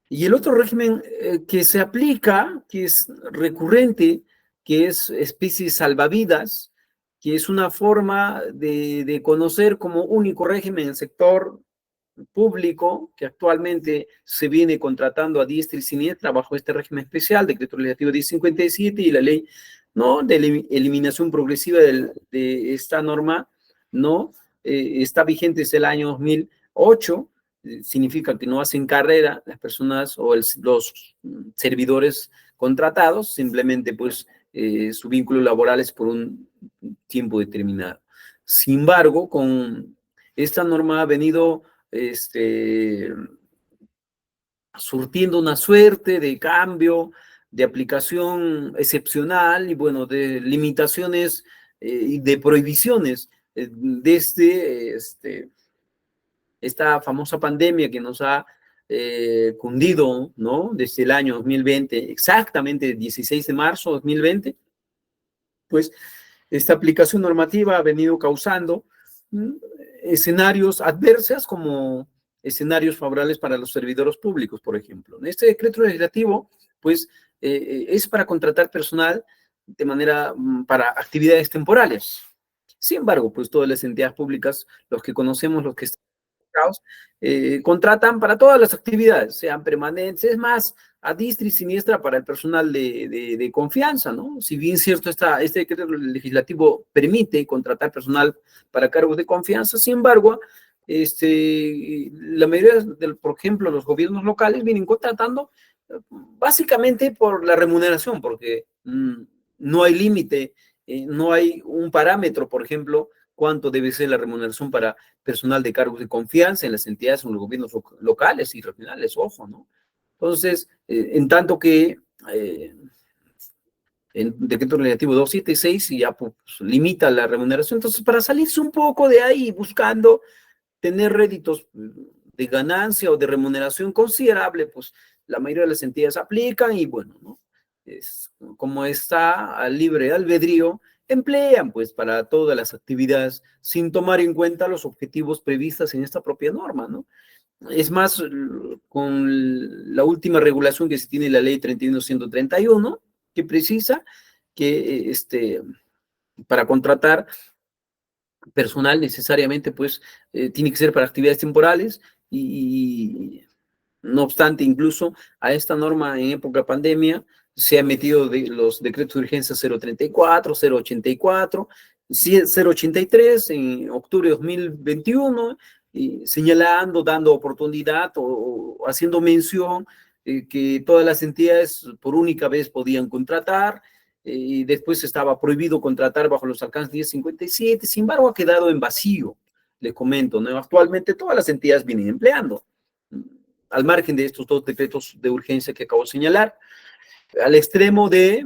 Speaker 2: Y el otro régimen que se aplica, que es recurrente, que es especie salvavidas, que es una forma de conocer como único régimen en el sector público, que actualmente se viene contratando a diestra y siniestra bajo este régimen especial, Decreto Legislativo 1057 y la ley, ¿no?, de eliminación progresiva de esta norma, ¿no? Está vigente desde el año 2008, significa que no hacen carrera las personas o los servidores contratados, simplemente pues su vínculo laboral es por un tiempo determinado. Sin embargo, con esta norma ha venido surtiendo una suerte de cambio, de aplicación excepcional y bueno, de limitaciones y de prohibiciones desde esta famosa pandemia que nos ha cundido, ¿no? Desde el año 2020, exactamente el 16 de marzo de 2020, pues esta aplicación normativa ha venido causando escenarios adversos como escenarios favorables para los servidores públicos, por ejemplo. Este decreto legislativo, pues, es para contratar personal de manera, para actividades temporales. Sin embargo, pues todas las entidades públicas, los que conocemos, los que están contratan para todas las actividades, sean permanentes, es más, a diestra y siniestra para el personal de confianza, ¿no? Si bien cierto, este decreto legislativo permite contratar personal para cargos de confianza, sin embargo, la mayoría, por ejemplo, los gobiernos locales vienen contratando básicamente por la remuneración, porque no hay límite, no hay un parámetro, por ejemplo, cuánto debe ser la remuneración para personal de cargos de confianza en las entidades o en los gobiernos locales y regionales, ojo, ¿no? Entonces, en tanto que el decreto legislativo 276 ya pues, limita la remuneración, entonces para salirse un poco de ahí buscando tener réditos de ganancia o de remuneración considerable, pues la mayoría de las entidades aplican y bueno, ¿no? Como está a libre albedrío, emplean pues para todas las actividades sin tomar en cuenta los objetivos previstos en esta propia norma, ¿no? Es más, con la última regulación que se tiene la ley 31131, que precisa que para contratar personal necesariamente pues tiene que ser para actividades temporales y no obstante, incluso a esta norma en época pandemia se han metido los decretos de urgencia 034, 084, 083 en octubre de 2021, señalando, dando oportunidad o haciendo mención que todas las entidades por única vez podían contratar, y después estaba prohibido contratar bajo los alcances 1057, sin embargo ha quedado en vacío, les comento, ¿no? Actualmente todas las entidades vienen empleando, al margen de estos dos decretos de urgencia que acabo de señalar, al extremo de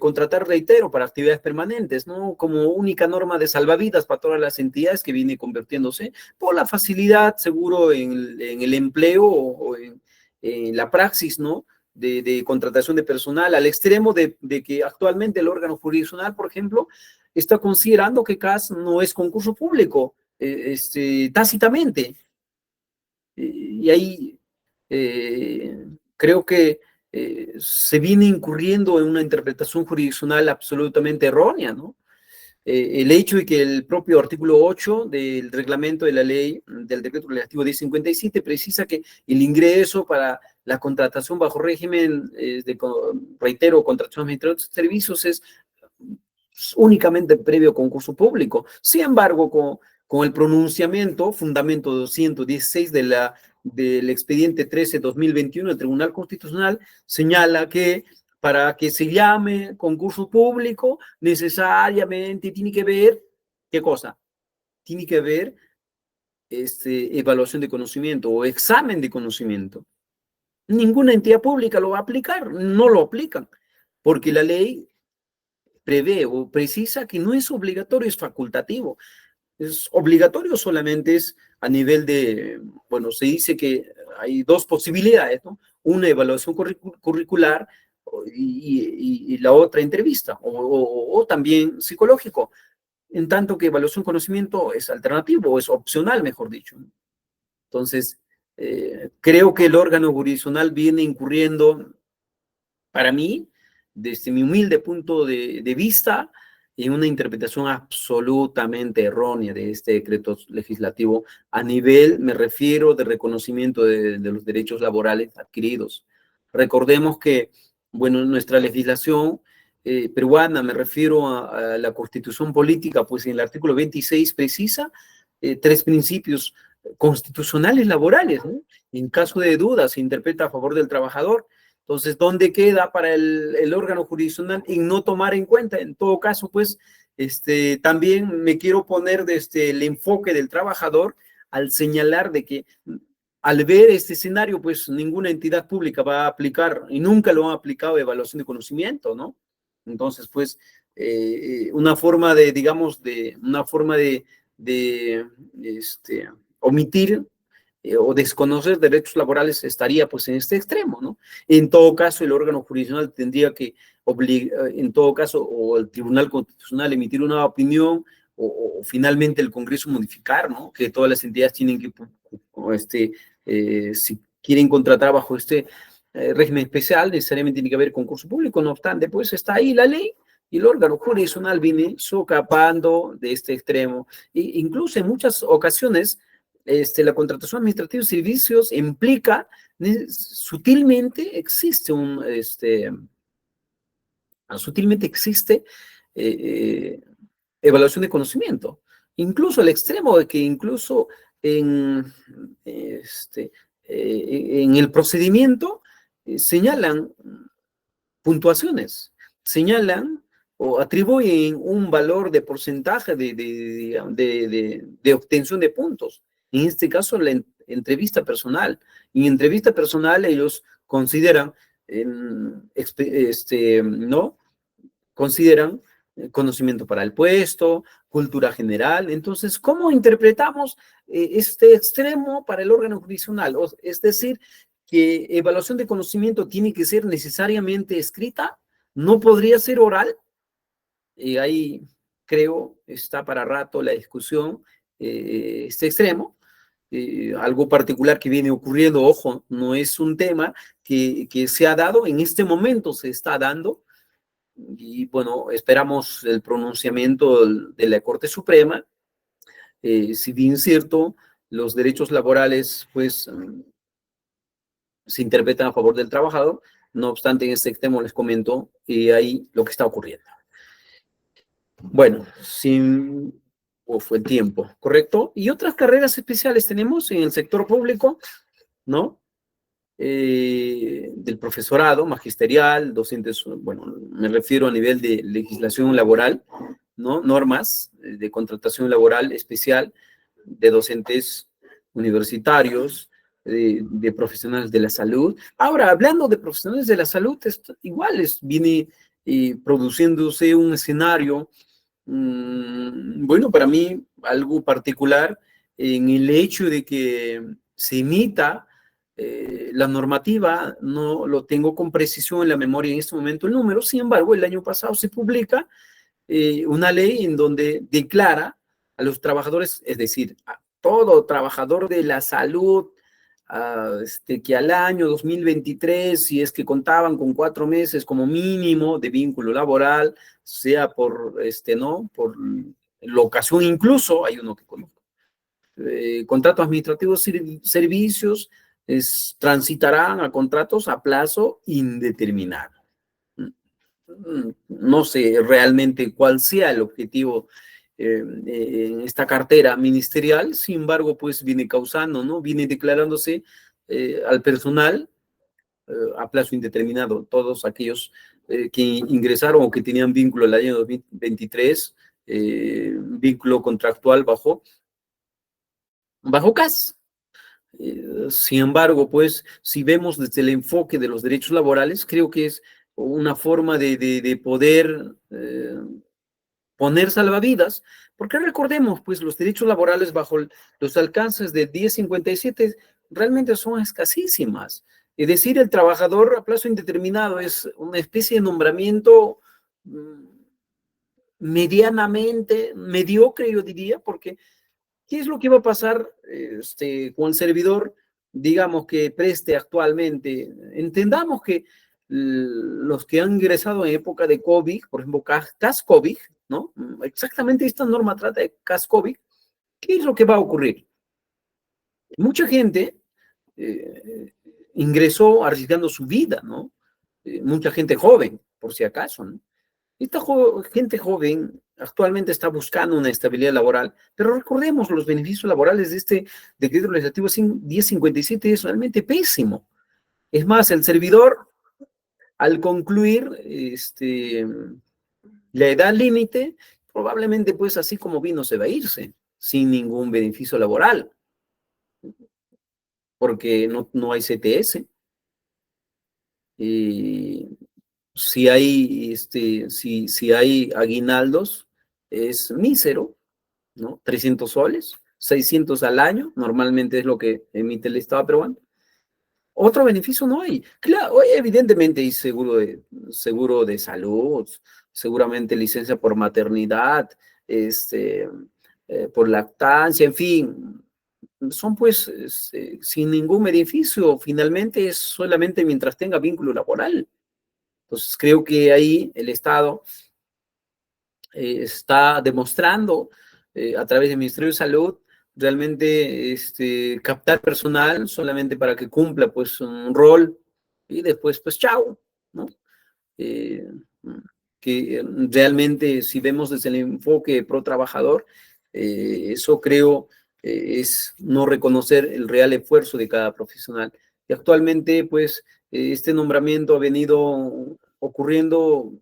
Speaker 2: contratar, reitero, para actividades permanentes, ¿no? Como única norma de salvavidas para todas las entidades que viene convirtiéndose por la facilidad, seguro, en el empleo o en la praxis, ¿no? De contratación de personal, al extremo de que actualmente el órgano jurisdiccional, por ejemplo, está considerando que CAS no es concurso público, tácitamente. Y ahí creo que se viene incurriendo en una interpretación jurisdiccional absolutamente errónea, ¿no? El hecho de que el propio artículo 8 del reglamento de la ley, del decreto legislativo 1057, precisa que el ingreso para la contratación bajo régimen reitero, contratación administrativa de servicios es únicamente previo concurso público. Sin embargo, con el pronunciamiento, fundamento 216 del expediente 13-2021 del Tribunal Constitucional, señala que para que se llame concurso público, necesariamente tiene que ver, ¿qué cosa? Tiene que ver evaluación de conocimiento o examen de conocimiento. Ninguna entidad pública lo va a aplicar, no lo aplican, porque la ley prevé o precisa que no es obligatorio, es facultativo. Es obligatorio solamente es a nivel de, bueno, se dice que hay dos posibilidades, ¿no? Una evaluación curricular y la otra entrevista, o también psicológico. en tanto que evaluación de conocimiento es alternativo, o es opcional, mejor dicho. Entonces, creo que el órgano jurisdiccional viene incurriendo, para mí, desde mi humilde punto de vista, en una interpretación absolutamente errónea de este decreto legislativo a nivel, me refiero, de reconocimiento de los derechos laborales adquiridos. Recordemos que, bueno, nuestra legislación peruana, me refiero a la Constitución Política, pues en el artículo 26 precisa tres principios constitucionales laborales, ¿no? En caso de duda, se interpreta a favor del trabajador. Entonces, ¿dónde queda para el órgano jurisdiccional en no tomar en cuenta? En todo caso, pues, también me quiero poner desde el enfoque del trabajador al señalar de que al ver este escenario, pues ninguna entidad pública va a aplicar, y nunca lo han aplicado, evaluación de conocimiento, ¿no? Entonces, pues, una forma de, digamos, de omitir o desconocer derechos laborales estaría pues en este extremo, ¿no? En todo caso, el órgano jurisdiccional tendría que obligar, en todo caso, o el Tribunal Constitucional emitir una opinión, o finalmente el Congreso modificar, ¿no? Que todas las entidades tienen que, si quieren contratar bajo este régimen especial, necesariamente tiene que haber concurso público. No obstante, pues está ahí la ley, y el órgano jurisdiccional viene socapando de este extremo. E incluso en muchas ocasiones, la contratación administrativa de servicios implica, sutilmente existe evaluación de conocimiento, incluso al extremo de que incluso en, en el procedimiento señalan puntuaciones, señalan o atribuyen un valor de porcentaje de obtención de puntos. En este caso, la entrevista personal. En entrevista personal ellos consideran, ¿no? Consideran conocimiento para el puesto, cultura general. Entonces, ¿cómo interpretamos este extremo para el órgano jurisdiccional? Es decir, que evaluación de conocimiento tiene que ser necesariamente escrita, no podría ser oral. Y ahí creo está para rato la discusión, este extremo. Algo particular que viene ocurriendo, ojo, no es un tema que se ha dado, en este momento se está dando, y bueno, esperamos el pronunciamiento de la Corte Suprema. Si bien cierto, los derechos laborales, pues, se interpretan a favor del trabajador, no obstante, en este extremo les comento ahí lo que está ocurriendo. Bueno, fue el tiempo, ¿correcto? Y otras carreras especiales tenemos en el sector público, ¿no? Del profesorado, magisterial, docentes, bueno, me refiero a nivel de legislación laboral, ¿no? Normas de contratación laboral especial de docentes universitarios, de profesionales de la salud. Ahora, hablando de profesionales de la salud, igual viene produciéndose un escenario, bueno, para mí algo particular en el hecho de que se emita la normativa. No lo tengo con precisión en la memoria en este momento el número. Sin embargo, el año pasado se publica una ley en donde declara a los trabajadores, es decir, a todo trabajador de la salud, que al año 2023, si es que contaban con 4 meses como mínimo de vínculo laboral, sea por, ¿no? Por la ocasión, incluso, hay uno que conozco, contratos administrativos, servicios, transitarán a contratos a plazo indeterminado. No sé realmente cuál sea el objetivo en esta cartera ministerial. Sin embargo, pues viene causando, ¿no? Viene declarándose al personal a plazo indeterminado. Todos aquellos que ingresaron o que tenían vínculo el año 2023, vínculo contractual bajo CAS. Sin embargo, pues, si vemos desde el enfoque de los derechos laborales, creo que es una forma de poder poner salvavidas, porque recordemos, pues, los derechos laborales bajo los alcances de 1057 realmente son escasísimas. Es decir, el trabajador a plazo indeterminado es una especie de nombramiento medianamente mediocre, yo diría, porque ¿qué es lo que va a pasar con el servidor, digamos, que preste actualmente? Entendamos que los que han ingresado en época de COVID, por ejemplo, CAS-COVID, ¿no? Exactamente esta norma trata de CAS-COVID. ¿Qué es lo que va a ocurrir? Mucha gente eh, ingresó arriesgando su vida, ¿no? Mucha gente joven, por si acaso, ¿no? Esta gente joven actualmente está buscando una estabilidad laboral, pero recordemos los beneficios laborales de este decreto legislativo 1057 es realmente pésimo. Es más, el servidor, al concluir la edad límite, probablemente pues así como vino se va a irse, sin ningún beneficio laboral, porque no hay CTS. Si hay, si hay aguinaldos, es mísero, ¿no? 300 soles, 600 al año, normalmente es lo que emite el Estado peruano. Otro beneficio no hay. Claro, evidentemente hay seguro de salud, seguramente licencia por maternidad, por lactancia, en fin, son pues sin ningún beneficio, finalmente es solamente mientras tenga vínculo laboral. Entonces creo que ahí el Estado está demostrando a través del Ministerio de Salud realmente captar personal solamente para que cumpla pues un rol y después pues chao, ¿no? Eh, que realmente si vemos desde el enfoque pro trabajador, eso creo es no reconocer el real esfuerzo de cada profesional. Y actualmente pues este nombramiento ha venido ocurriendo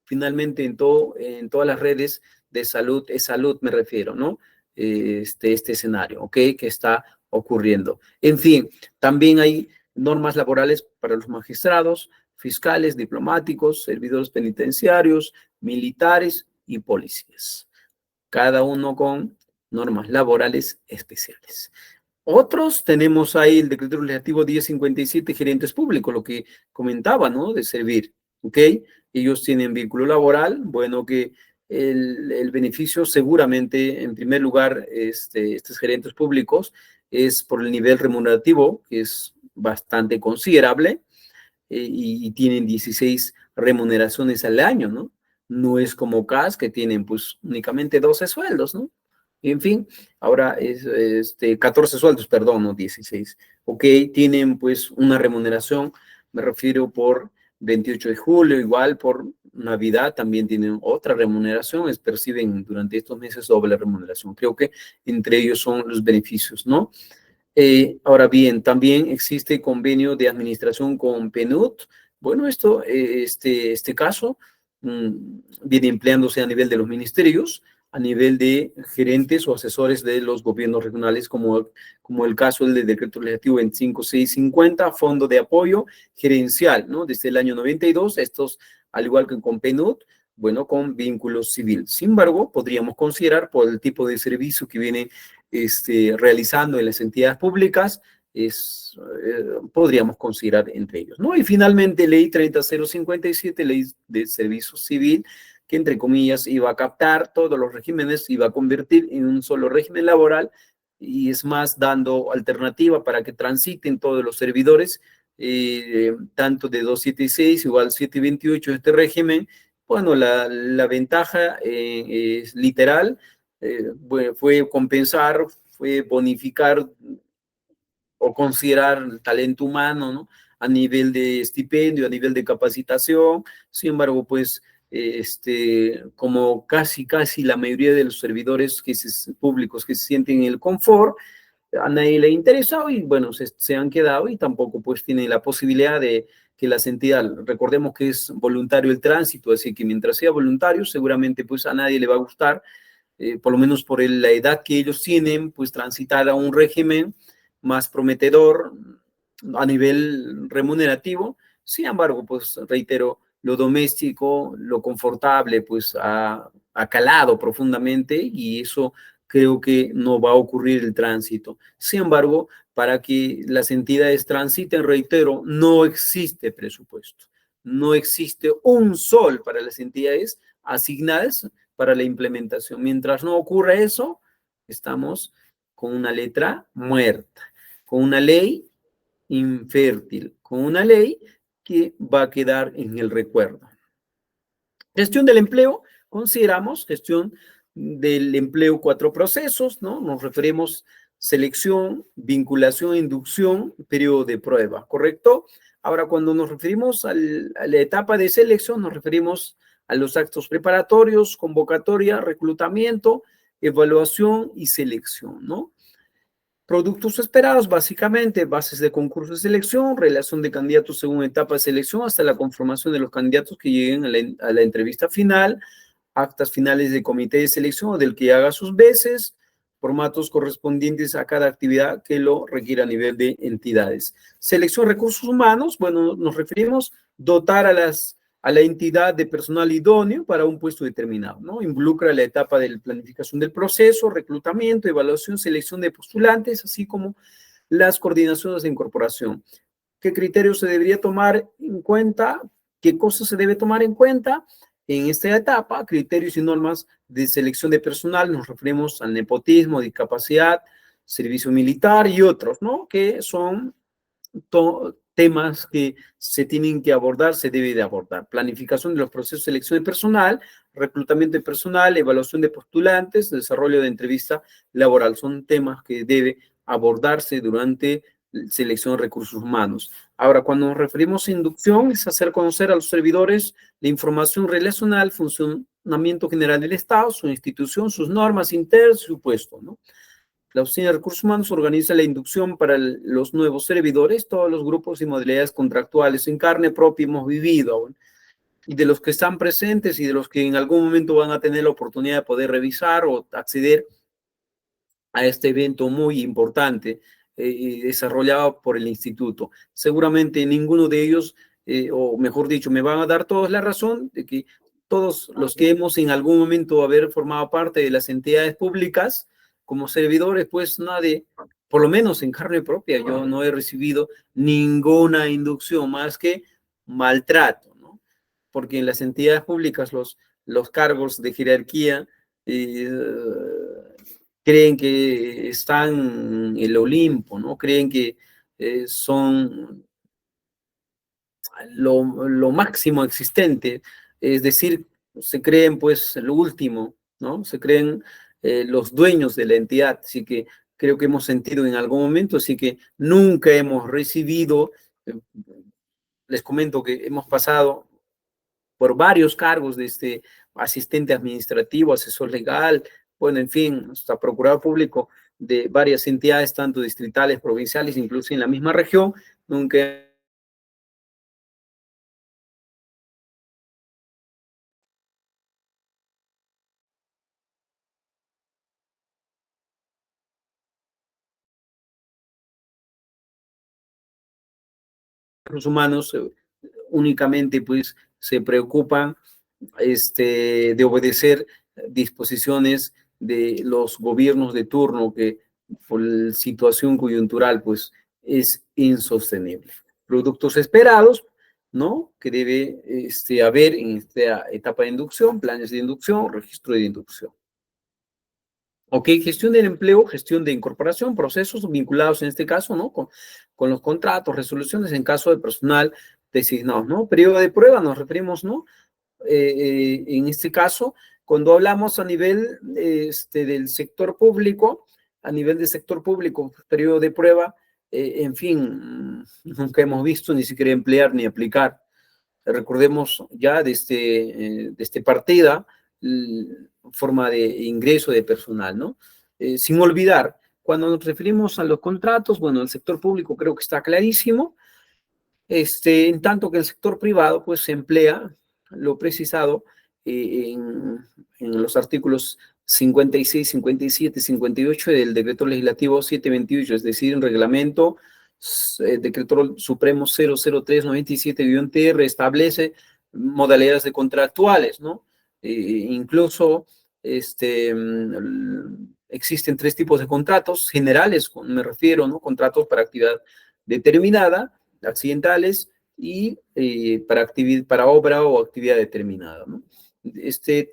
Speaker 2: finalmente en todas las redes de salud, es salud me refiero, ¿no? Este escenario, ¿ok? Que está ocurriendo. En fin, también hay normas laborales para los magistrados, fiscales, diplomáticos, servidores penitenciarios, militares y policías. Cada uno con normas laborales especiales. Otros tenemos ahí el decreto legislativo 1057, gerentes públicos, lo que comentaba, ¿no? De servir, ¿ok? Ellos tienen vínculo laboral, bueno, que el beneficio seguramente, en primer lugar, estos gerentes públicos es por el nivel remunerativo, que es bastante considerable, y tienen 16 remuneraciones al año, ¿no? No es como CAS, que tienen pues únicamente 12 sueldos, ¿no? En fin, ahora es 14 sueldos, perdón, no 16. Ok, tienen pues una remuneración, me refiero por 28 de julio, igual por Navidad también tienen otra remuneración, perciben durante estos meses doble remuneración. Creo que entre ellos son los beneficios, ¿no? Ahora bien, también existe convenio de administración con PNUD. Bueno, este caso viene empleándose a nivel de los ministerios, a nivel de gerentes o asesores de los gobiernos regionales, como el caso del decreto legislativo 25650, Fondo de Apoyo Gerencial, ¿no? Desde el año 92, estos, al igual que con PNUD, bueno, con vínculo civil. Sin embargo, podríamos considerar por el tipo de servicio que viene realizando en las entidades públicas, podríamos considerar entre ellos, ¿no? Y finalmente, ley 30057, ley de servicio civil, que entre comillas iba a captar todos los regímenes, iba a convertir en un solo régimen laboral, y es más, dando alternativa para que transiten todos los servidores, tanto de 276 igual 728 de este régimen. Bueno, la ventaja es literal, fue compensar, fue bonificar o considerar el talento humano, ¿no? A nivel de estipendio, a nivel de capacitación. Sin embargo, pues, como casi la mayoría de los servidores públicos que se sienten en el confort, a nadie le ha interesado y bueno, se han quedado y tampoco pues tienen la posibilidad de que las entidades, recordemos que es voluntario el tránsito, así que mientras sea voluntario, seguramente pues a nadie le va a gustar, por lo menos por la edad que ellos tienen, pues transitar a un régimen más prometedor a nivel remunerativo. Sin embargo, pues reitero, lo doméstico, lo confortable, pues ha calado profundamente y eso creo que no va a ocurrir el tránsito. Sin embargo, para que las entidades transiten, reitero, no existe presupuesto. No existe un sol para las entidades asignadas para la implementación. Mientras no ocurra eso, estamos con una letra muerta, con una ley infértil, con una ley que va a quedar en el recuerdo. Gestión del empleo, consideramos gestión del empleo 4 procesos, ¿no? Nos referimos selección, vinculación, inducción, periodo de prueba, ¿correcto? Ahora, cuando nos referimos a la etapa de selección, nos referimos a los actos preparatorios, convocatoria, reclutamiento, evaluación y selección, ¿no? Productos esperados, básicamente, bases de concurso de selección, relación de candidatos según etapa de selección, hasta la conformación de los candidatos que lleguen a la entrevista final, actas finales de comité de selección o del que haga sus veces, formatos correspondientes a cada actividad que lo requiera a nivel de entidades. Selección de recursos humanos, bueno, nos referimos dotar a la entidad de personal idóneo para un puesto determinado, ¿no? Involucra la etapa de planificación del proceso, reclutamiento, evaluación, selección de postulantes, así como las coordinaciones de incorporación. ¿Qué criterios se debería tomar en cuenta? ¿Qué cosas se debe tomar en cuenta? En esta etapa, criterios y normas de selección de personal, nos referimos al nepotismo, discapacidad, servicio militar y otros, ¿no? Que son temas que se tienen que abordar, se debe de abordar. Planificación de los procesos de selección de personal, reclutamiento de personal, evaluación de postulantes, desarrollo de entrevista laboral. Son temas que debe abordarse durante selección de recursos humanos. Ahora, cuando nos referimos a inducción, es hacer conocer a los servidores la información relacional, funcionamiento general del Estado, su institución, sus normas internas, su puesto, ¿no? La Oficina de Recursos Humanos organiza la inducción para los nuevos servidores, todos los grupos y modalidades contractuales en carne propia hemos vivido aún, y de los que están presentes y de los que en algún momento van a tener la oportunidad de poder revisar o acceder a este evento muy importante desarrollado por el instituto. Seguramente ninguno de ellos, o mejor dicho, me van a dar todos la razón de que todos los que hemos en algún momento haber formado parte de las entidades públicas como servidores, pues nadie, por lo menos en carne propia, yo no he recibido ninguna inducción más que maltrato, ¿no? Porque en las entidades públicas los cargos de jerarquía creen que están en el Olimpo, ¿no? Creen que son lo máximo existente, es decir, se creen pues lo último, ¿no? Se creen los dueños de la entidad, así que creo que hemos sentido en algún momento, así que nunca hemos recibido, les comento que hemos pasado por varios cargos, desde asistente administrativo, asesor legal, bueno, en fin, hasta procurador público de varias entidades, tanto distritales, provinciales, incluso en la misma región, nunca los humanos únicamente pues se preocupan de obedecer disposiciones de los gobiernos de turno que por la situación coyuntural pues es insostenible. Productos esperados, ¿no? Que debe haber en esta etapa de inducción, planes de inducción, registro de inducción. Ok, gestión del empleo, gestión de incorporación, procesos vinculados en este caso, ¿no? Con los contratos, resoluciones en caso de personal designado, ¿no? Periodo de prueba, nos referimos, ¿no? En este caso, cuando hablamos a nivel del sector público, a nivel del sector público, periodo de prueba, en fin, nunca hemos visto ni siquiera emplear ni aplicar. Recordemos ya desde partida, forma de ingreso de personal, ¿no? Sin olvidar, cuando nos referimos a los contratos, bueno, el sector público creo que está clarísimo, en tanto que el sector privado, pues, se emplea lo precisado en los artículos 56, 57, 58 del Decreto Legislativo 728, es decir, en reglamento Decreto Supremo 00397-TR establece modalidades de contractuales, ¿no? Incluso existen 3 tipos de contratos generales, me refiero, ¿no? Contratos para actividad determinada, accidentales y para obra o actividad determinada, ¿no?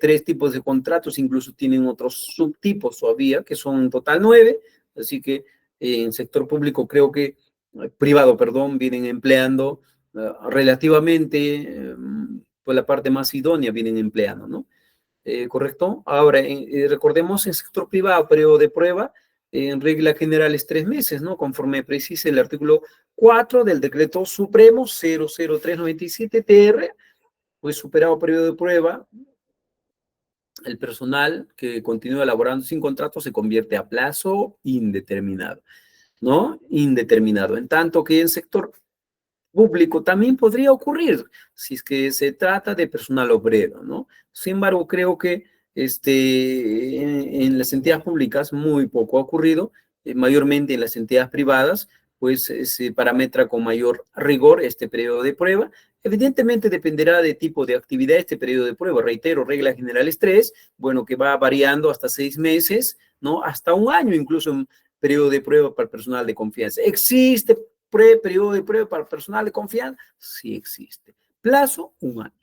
Speaker 2: tres tipos de contratos, incluso tienen otros subtipos todavía, que son en total 9, así que en sector público creo que, privado, perdón, vienen empleando relativamente, pues la parte más idónea vienen empleando, ¿no? ¿Correcto? Ahora, recordemos en sector privado, periodo de prueba, en regla general es 3 meses, ¿no? Conforme precisa el artículo 4 del Decreto Supremo 00397-TR, pues superado periodo de prueba, el personal que continúa elaborando sin contrato se convierte a plazo indeterminado, ¿no? Indeterminado. En tanto que en sector público también podría ocurrir si es que se trata de personal obrero, ¿no? Sin embargo, creo que en las entidades públicas muy poco ha ocurrido, mayormente en las entidades privadas, pues se parametra con mayor rigor este periodo de prueba. Evidentemente dependerá de tipo de actividad este periodo de prueba. Reitero, regla general es 3, bueno, que va variando hasta 6 meses, ¿no? Hasta un año incluso un periodo de prueba para el personal de confianza. ¿Existe periodo de prueba para personal de confianza? Sí existe. Plazo, un año.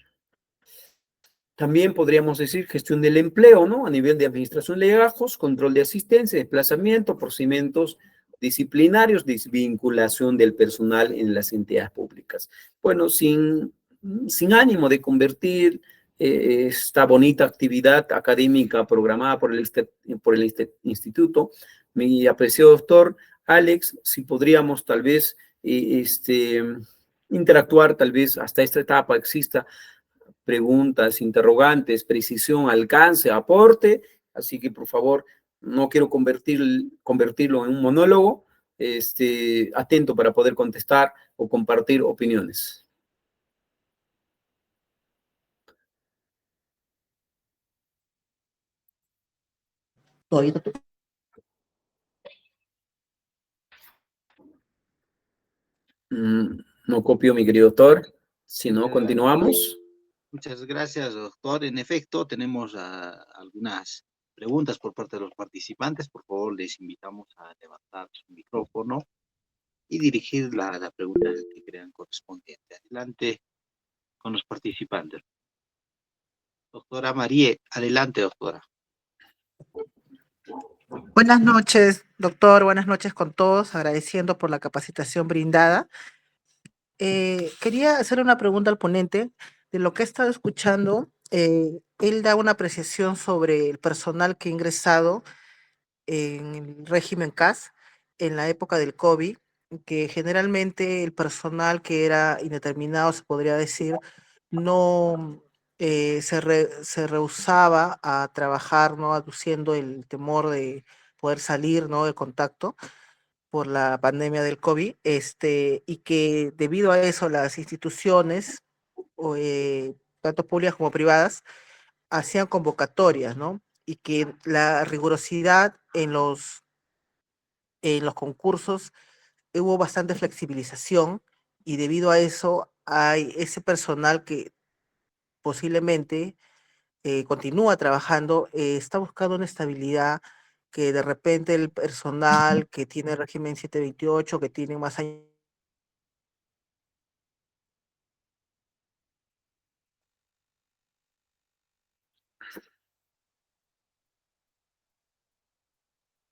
Speaker 2: También podríamos decir gestión del empleo, ¿no? A nivel de administración de gastos, control de asistencia, desplazamiento, procedimientos disciplinarios, desvinculación del personal en las entidades públicas. Bueno, sin ánimo de convertir esta bonita actividad académica programada por el instituto, mi apreciado doctor Alex, si podríamos tal vez interactuar, tal vez hasta esta etapa exista preguntas, interrogantes, precisión, alcance, aporte. Así que, por favor, no quiero convertirlo en un monólogo, atento para poder contestar o compartir opiniones. No copio, mi querido doctor. Si no, continuamos.
Speaker 1: Muchas gracias, doctor. En efecto, tenemos algunas preguntas por parte de los participantes. Por favor, les invitamos a levantar su micrófono y dirigir la pregunta que crean correspondiente. Adelante con los participantes. Doctora Marie, adelante, doctora.
Speaker 3: Buenas noches, doctor. Buenas noches con todos. Agradeciendo por la capacitación brindada. Quería hacer una pregunta al ponente. De lo que he estado escuchando, él da una apreciación sobre el personal que ha ingresado en el régimen CAS en la época del COVID, que generalmente el personal que era indeterminado, se podría decir, no se rehusaba a trabajar, ¿no? Aduciendo el temor de poder salir, ¿no? del contacto por la pandemia del COVID, y que debido a eso las instituciones, tanto públicas como privadas, hacían convocatorias, ¿no? Y que la rigurosidad en los concursos hubo bastante flexibilización y debido a eso hay ese personal que posiblemente continúa trabajando, está buscando una estabilidad que de repente el personal que tiene régimen 728, que tiene más años.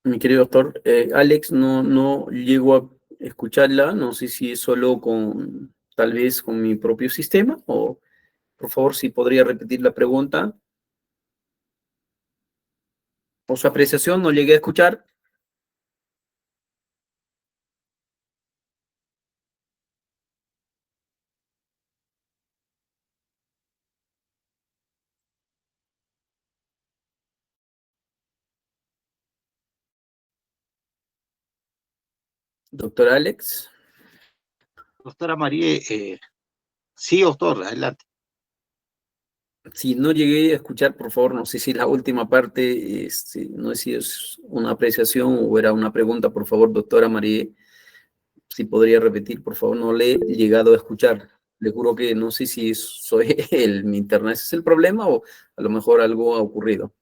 Speaker 2: Mi querido doctor, Alex, no llego a escucharla, no sé si es solo tal vez con mi propio sistema, o por favor, si podría repetir la pregunta. O su apreciación, no llegué a escuchar. Doctor Alex.
Speaker 1: Doctora Marie, sí, doctor, adelante.
Speaker 2: Si no llegué a escuchar, por favor, no sé si la última parte, no sé si es una apreciación o era una pregunta, por favor, doctora María, si podría repetir, por favor, no le he llegado a escuchar. Le juro que no sé si soy mi internet, ese es el problema o a lo mejor algo ha ocurrido.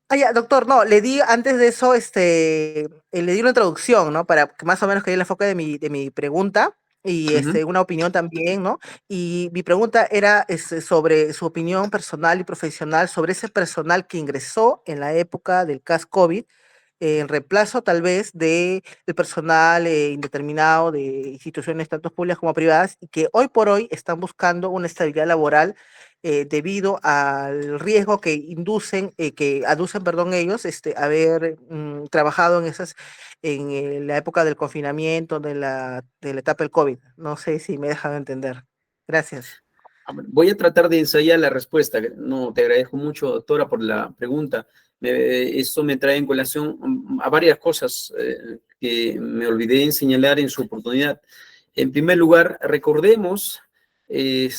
Speaker 3: Ah, ya, doctor, no, le di antes de eso, le di una introducción, ¿no? Para que más o menos quede el enfoque de mi pregunta. y
Speaker 2: Ujú.
Speaker 3: una opinión también, ¿no? Y mi pregunta era sobre su opinión personal y profesional sobre ese personal que ingresó en la época del CAS COVID, en reemplazo tal vez de el personal indeterminado de instituciones tanto públicas como privadas y que hoy por hoy están buscando una estabilidad laboral debido al riesgo que inducen, que aducen, perdón, ellos, haber trabajado en esas en la época del confinamiento, de la etapa del COVID. No sé si me he dejado entender. Gracias.
Speaker 2: A ver, voy a tratar de ensayar la respuesta. No, te agradezco mucho, doctora, por la pregunta. Esto me trae en colación a varias cosas que me olvidé en señalar en su oportunidad. En primer lugar, recordemos que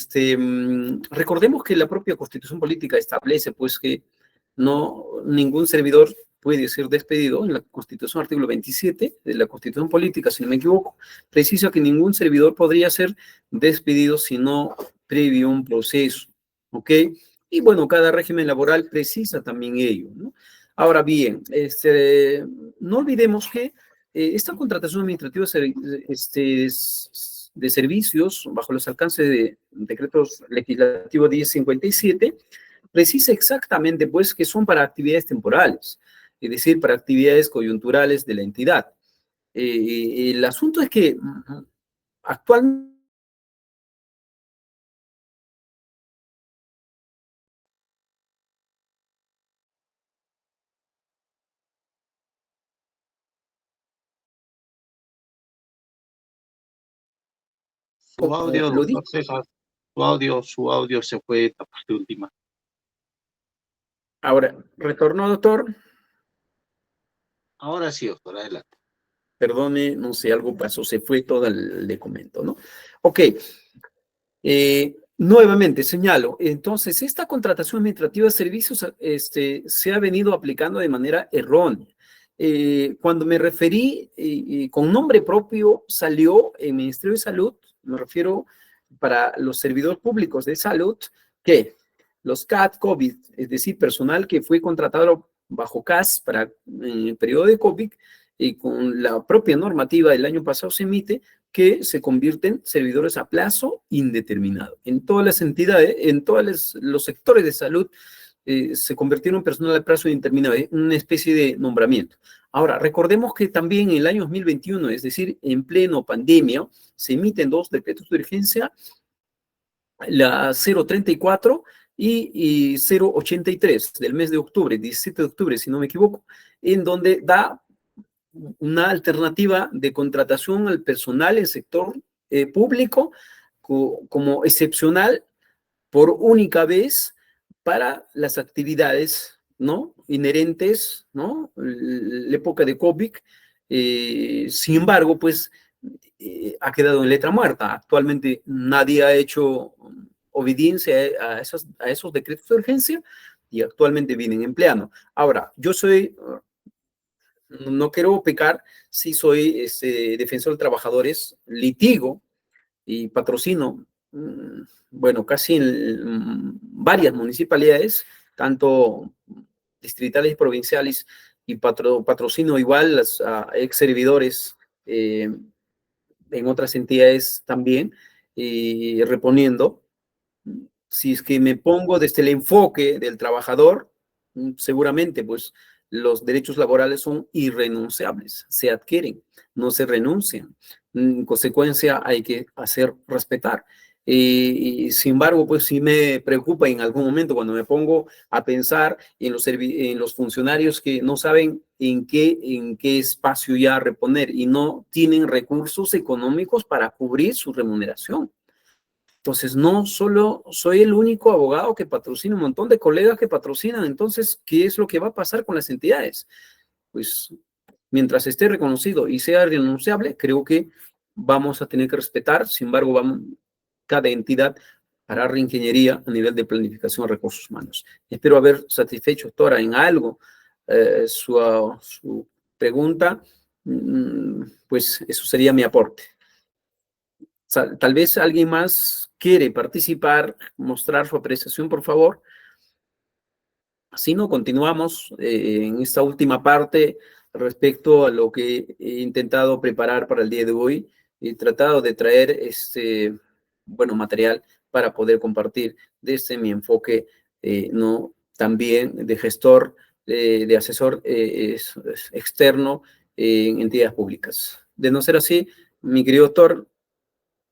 Speaker 2: la propia Constitución Política establece, pues, que ningún servidor puede ser despedido. En la Constitución, artículo 27 de la Constitución Política, si no me equivoco, precisa que ningún servidor podría ser despedido si no previo un proceso, ¿ok? Y bueno, cada régimen laboral precisa también ello, ¿no? Ahora bien, no olvidemos que esta contratación administrativa de servicios bajo los alcances de decretos legislativos 1057 precisa exactamente pues que son para actividades temporales, es decir, para actividades coyunturales de la entidad. El asunto es que actualmente
Speaker 1: Su audio,
Speaker 2: lo digo.
Speaker 1: doctor César, su audio se fue esta parte última.
Speaker 2: Ahora, retorno, doctor.
Speaker 1: Ahora sí, doctor, adelante.
Speaker 2: Perdone, no sé, algo pasó, se fue todo el documento, ¿no? Ok, nuevamente señalo, entonces, esta contratación administrativa de servicios se ha venido aplicando de manera errónea. Cuando me referí con nombre propio, salió el Ministerio de Salud, me refiero para los servidores públicos de salud, que los CAT COVID, es decir, personal que fue contratado bajo CAS para el periodo de COVID, y con la propia normativa del año pasado se emite que se convierten servidores a plazo indeterminado. En todas las entidades, en todos los sectores de salud, se convirtieron en personal a plazo indeterminado, una especie de nombramiento. Ahora, recordemos que también en el año 2021, es decir, en pleno pandemia, se emiten dos decretos de urgencia, la 034 y 083 del mes de octubre, 17 de octubre, si no me equivoco, en donde da una alternativa de contratación al personal en sector público como excepcional por única vez para las actividades, ¿no? Inherentes, ¿no? La época de COVID. Sin embargo, pues ha quedado en letra muerta. Actualmente nadie ha hecho obediencia a esos decretos de urgencia y actualmente vienen empleando. Ahora, yo soy no quiero pecar, sí soy defensor de trabajadores, litigo y patrocino, bueno, casi en varias municipalidades, tanto distritales y provinciales, y patrocino igual a ex servidores en otras entidades también, reponiendo. Si es que me pongo desde el enfoque del trabajador, seguramente pues los derechos laborales son irrenunciables, se adquieren, no se renuncian. En consecuencia hay que hacer respetar. Y sin embargo, pues sí me preocupa en algún momento cuando me pongo a pensar en los funcionarios que no saben en qué espacio ya reponer y no tienen recursos económicos para cubrir su remuneración. Entonces, no solo soy el único abogado que patrocina, un montón de colegas que patrocinan. Entonces, ¿qué es lo que va a pasar con las entidades? Pues, mientras esté reconocido y sea renunciable, creo que vamos a tener que respetar. Sin embargo, cada entidad hará reingeniería a nivel de planificación de recursos humanos. Espero haber satisfecho, doctora, en algo su pregunta. Pues eso sería mi aporte. Tal vez alguien más quiere participar, mostrar su apreciación, por favor. Si no, continuamos en esta última parte respecto a lo que he intentado preparar para el día de hoy, he tratado de traer bueno, material para poder compartir desde mi enfoque, ¿no? También de gestor, de asesor externo en entidades públicas. De no ser así, mi querido doctor,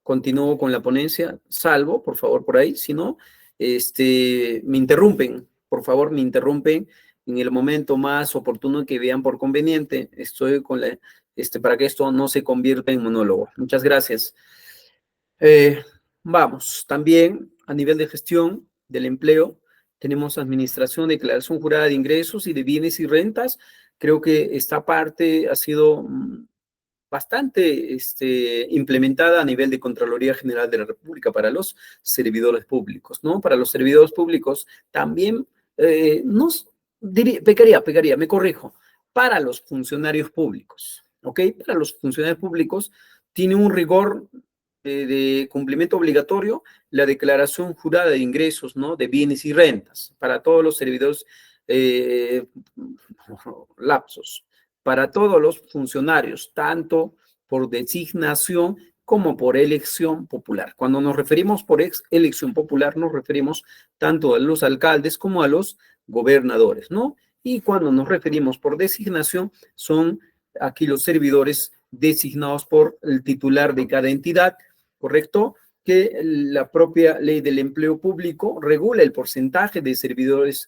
Speaker 2: continúo con la ponencia, salvo, por favor, por ahí, si no, me interrumpen, por favor, me interrumpen en el momento más oportuno que vean por conveniente. Estoy con para que esto no se convierta en monólogo. Muchas gracias. Vamos, también a nivel de gestión del empleo, tenemos administración, declaración jurada de ingresos y de bienes y rentas. Creo que esta parte ha sido bastante implementada a nivel de Contraloría General de la República para los servidores públicos, ¿no? Para los servidores públicos también, pecaría, me corrijo, para los funcionarios públicos, ¿ok? Para los funcionarios públicos tiene un rigor de cumplimiento obligatorio la declaración jurada de ingresos, ¿no? De bienes y rentas para todos los servidores lapsos, para todos los funcionarios, tanto por designación como por elección popular. Cuando nos referimos por elección popular, nos referimos tanto a los alcaldes como a los gobernadores, ¿no? Y cuando nos referimos por designación, son aquí los servidores designados por el titular de cada entidad, ¿correcto? Que la propia ley del empleo público regula el porcentaje de servidores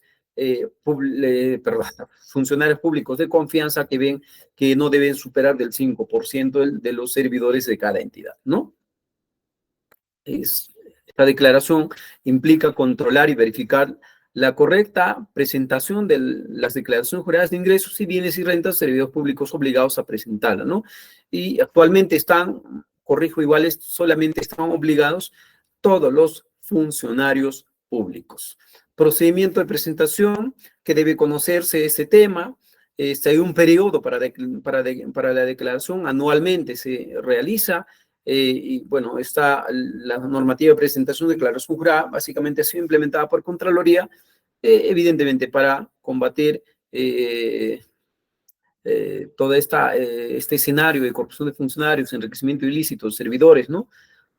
Speaker 2: funcionarios públicos de confianza que ven que no deben superar del 5% de los servidores de cada entidad, ¿no? Esta declaración implica controlar y verificar la correcta presentación de las declaraciones juradas de ingresos y bienes y rentas de servidores públicos obligados a presentarla, ¿no? Y actualmente corrijo iguales, solamente están obligados todos los funcionarios públicos. Procedimiento de presentación, que debe conocerse ese tema. Hay un periodo para la declaración, anualmente se realiza, y bueno, está la normativa de presentación de declaración jurada, básicamente ha sido implementada por Contraloría, evidentemente para combatir todo este escenario de corrupción de funcionarios, enriquecimiento ilícito de servidores, ¿no?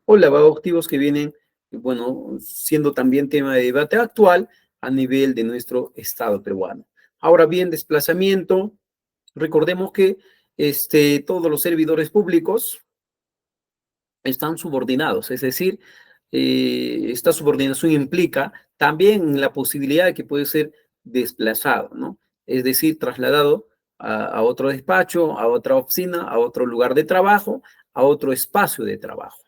Speaker 2: O lavado de activos que vienen, bueno, siendo también tema de debate actual a nivel de nuestro Estado peruano. Ahora bien, desplazamiento, recordemos que todos los servidores públicos están subordinados, es decir, esta subordinación implica también la posibilidad de que puede ser desplazado, ¿no? Es decir, trasladado a otro despacho, a otra oficina, a otro lugar de trabajo, a otro espacio de trabajo.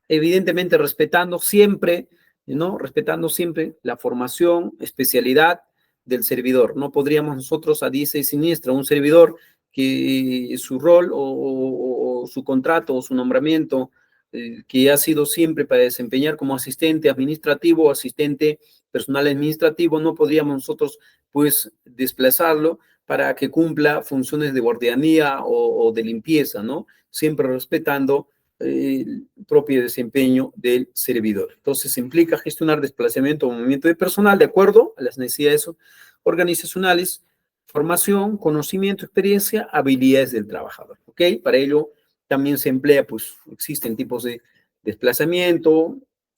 Speaker 2: Evidentemente respetando siempre, ¿no? Respetando siempre la formación, especialidad del servidor. No podríamos nosotros a diestra y siniestra un servidor que su rol o su contrato o su nombramiento que ha sido siempre para desempeñar como asistente administrativo o asistente personal administrativo, no podríamos nosotros pues desplazarlo para que cumpla funciones de guardianía o de limpieza, ¿no? Siempre respetando el propio desempeño del servidor. Entonces, implica gestionar desplazamiento o movimiento de personal de acuerdo a las necesidades organizacionales, formación, conocimiento, experiencia, habilidades del trabajador, ¿ok? Para ello también se emplea, pues, existen tipos de desplazamiento,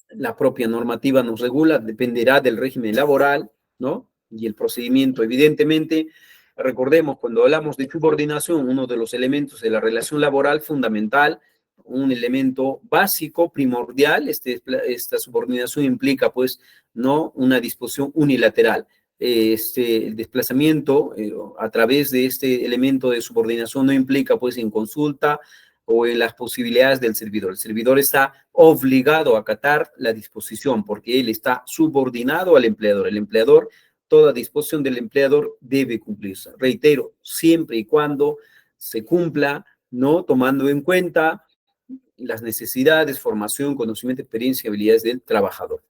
Speaker 2: la propia normativa nos regula, dependerá del régimen laboral, ¿no? Y el procedimiento, evidentemente, recordemos, cuando hablamos de subordinación, uno de los elementos de la relación laboral fundamental, un elemento básico, primordial, esta subordinación implica, pues, no una disposición unilateral. El desplazamiento a través de este elemento de subordinación no implica, pues, en consulta o en las posibilidades del servidor. El servidor está obligado a acatar la disposición porque él está subordinado al empleador. El empleador, toda disposición del empleador debe cumplirse. Reitero, siempre y cuando se cumpla, ¿no? Tomando en cuenta las necesidades, formación, conocimiento, experiencia y habilidades del trabajador.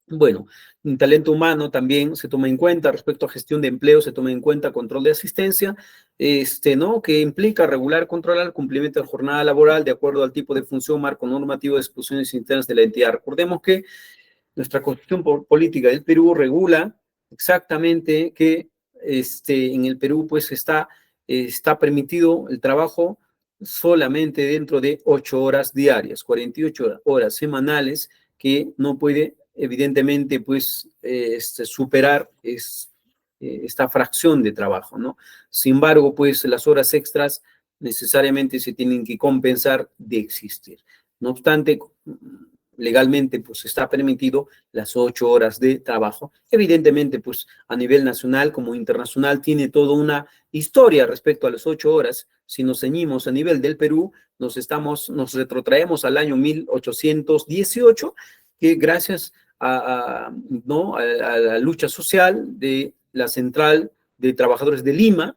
Speaker 2: Bueno, un talento humano también se toma en cuenta, respecto a gestión de empleo se toma en cuenta control de asistencia, ¿no? Que implica regular, controlar el cumplimiento de jornada laboral de acuerdo al tipo de función, marco normativo de disposiciones internas de la entidad. Recordemos que nuestra Constitución Política del Perú regula exactamente que en el Perú pues está permitido el trabajo solamente dentro de 8 horas diarias, 48 horas semanales, que no puede, evidentemente, pues, superar esta fracción de trabajo, ¿no? Sin embargo, pues, las horas extras necesariamente se tienen que compensar de existir. No obstante, legalmente, pues, está permitido las 8 horas de trabajo. Evidentemente, pues, a nivel nacional como internacional tiene toda una historia respecto a las 8 horas. Si nos ceñimos a nivel del Perú, nos retrotraemos al año 1818, que gracias ¿no? a la lucha social de la Central de Trabajadores de Lima,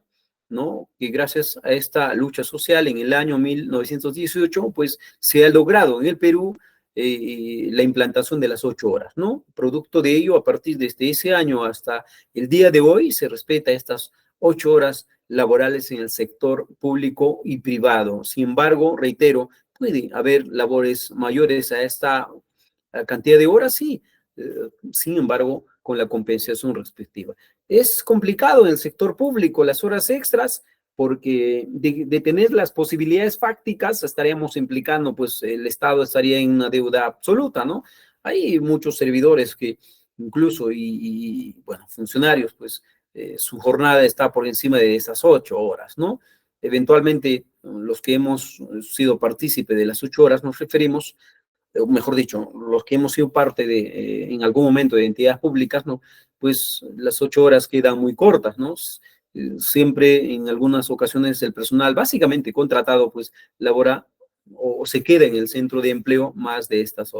Speaker 2: ¿no? Que gracias a esta lucha social en el año 1918, pues se ha logrado en el Perú la implantación de las 8 horas, ¿no? Producto de ello, a partir de ese año hasta el día de hoy, se respeta estas 8 horas laborales en el sector público y privado. Sin embargo, reitero, puede haber labores mayores a esta cantidad de horas, sí. Sin embargo, con la compensación respectiva. Es complicado en el sector público las horas extras, porque de tener las posibilidades fácticas estaríamos implicando, pues el Estado estaría en una deuda absoluta, ¿no? Hay muchos servidores que incluso, bueno, funcionarios, pues su jornada está por encima de esas 8 horas, ¿no? Eventualmente, los que hemos sido partícipe de las 8 horas nos referimos, o mejor dicho, los que hemos sido parte de, en algún momento, de entidades públicas, ¿no? Pues las 8 horas quedan muy cortas, ¿no? Siempre, en algunas ocasiones, el personal básicamente contratado, pues, labora o se queda en el centro de empleo más de estas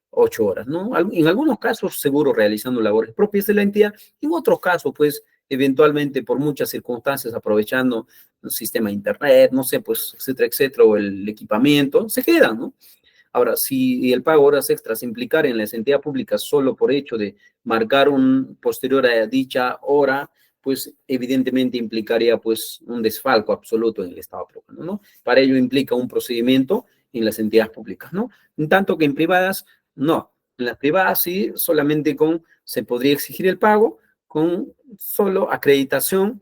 Speaker 2: 8 horas, ¿no? En algunos casos, seguro, realizando labores propias de la entidad, en otros casos, pues, eventualmente, por muchas circunstancias, aprovechando el sistema de internet, no sé, pues, etcétera, etcétera, o el equipamiento, se quedan, ¿no? Ahora, si el pago de horas extras implicara en las entidades públicas solo por hecho de marcar un posterior a dicha hora, pues evidentemente implicaría pues un desfalco absoluto en el Estado peruano, ¿no? Para ello implica un procedimiento en las entidades públicas, ¿no? En tanto que en privadas, no. En las privadas sí, solamente se podría exigir el pago con solo acreditación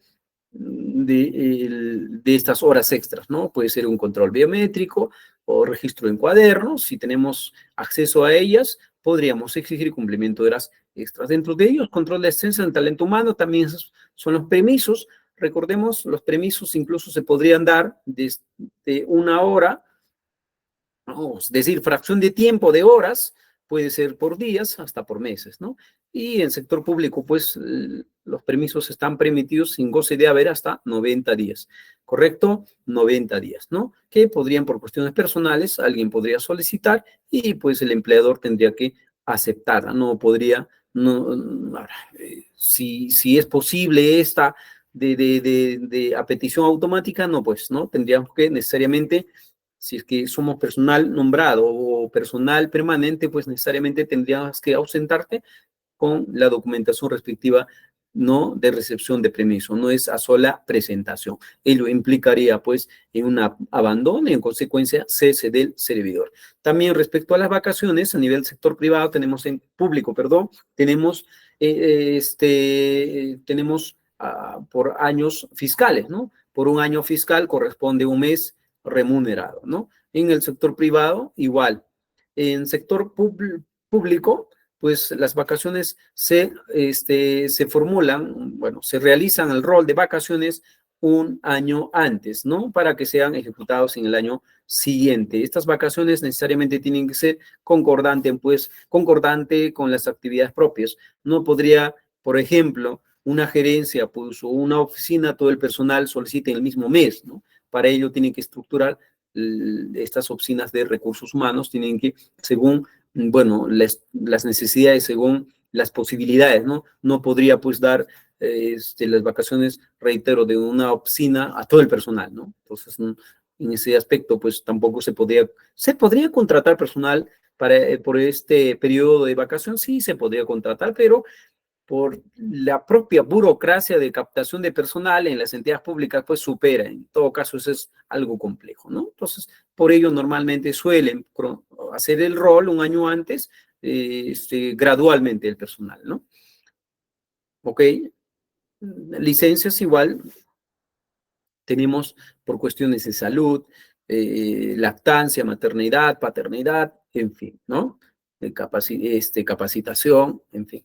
Speaker 2: de estas horas extras, ¿no? Puede ser un control biométrico o registro en cuadernos. Si tenemos acceso a ellas, podríamos exigir cumplimiento de horas extras. Dentro de ellos, control de ascenso en talento humano, también son los permisos. Recordemos, los permisos incluso se podrían dar desde 1 hora, ¿no? Es decir, fracción de tiempo de horas, puede ser por días hasta por meses, ¿no? Y en sector público, pues, los permisos están permitidos sin goce de haber hasta 90 días, ¿correcto? 90 días, ¿no? Que podrían, por cuestiones personales, alguien podría solicitar y, pues, el empleador tendría que aceptarla, no podría, no, si es posible esta a petición automática, no, pues, ¿no? Tendríamos que necesariamente, si es que somos personal nombrado o personal permanente, pues necesariamente tendrías que ausentarte con la documentación respectiva, no de recepción de permiso, no es a sola presentación. Ello implicaría, pues, en un abandono y, en consecuencia, cese del servidor. También respecto a las vacaciones, a nivel sector privado, público, perdón, tenemos por años fiscales, ¿no? Por un año fiscal corresponde un mes remunerado, ¿no? En el sector privado, igual. En sector público, pues las vacaciones se formulan, bueno, se realizan el rol de vacaciones un año antes, ¿no? Para que sean ejecutados en el año siguiente. Estas vacaciones necesariamente tienen que ser concordante con las actividades propias. No podría, por ejemplo, una gerencia, pues, o una oficina, todo el personal solicite en el mismo mes, ¿no? Para ello tienen que estructurar estas oficinas de recursos humanos, tienen que, según, bueno, las necesidades, según las posibilidades, ¿no? No podría, pues, dar las vacaciones, reitero, de una oficina a todo el personal, ¿no? Entonces, en ese aspecto, pues, tampoco se podría contratar personal por este periodo de vacación, sí se podría contratar, pero por la propia burocracia de captación de personal en las entidades públicas, pues supera. En todo caso, eso es algo complejo, ¿no? Entonces, por ello, normalmente suelen hacer el rol un año antes, gradualmente el personal, ¿no? ¿Ok? Licencias igual tenemos por cuestiones de salud, lactancia, maternidad, paternidad, en fin, ¿no? Capacitación, en fin.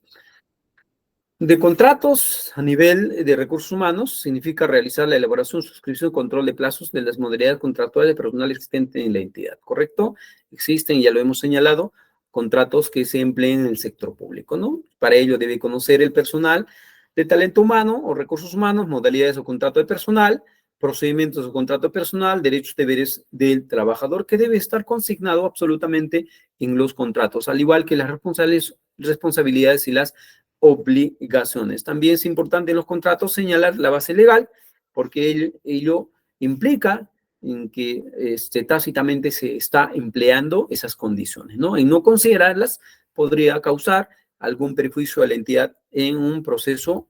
Speaker 2: De contratos a nivel de recursos humanos significa realizar la elaboración, suscripción, control de plazos de las modalidades contractuales de personal existente en la entidad, ¿correcto? Existen, ya lo hemos señalado, contratos que se empleen en el sector público, ¿no? Para ello debe conocer el personal de talento humano o recursos humanos, modalidades o contrato de personal, procedimientos o contrato personal, derechos y deberes del trabajador, que debe estar consignado absolutamente en los contratos, al igual que las responsabilidades y las obligaciones. También es importante en los contratos señalar la base legal, porque ello implica en que tácitamente se está empleando esas condiciones, ¿no? En no considerarlas podría causar algún perjuicio a la entidad en un proceso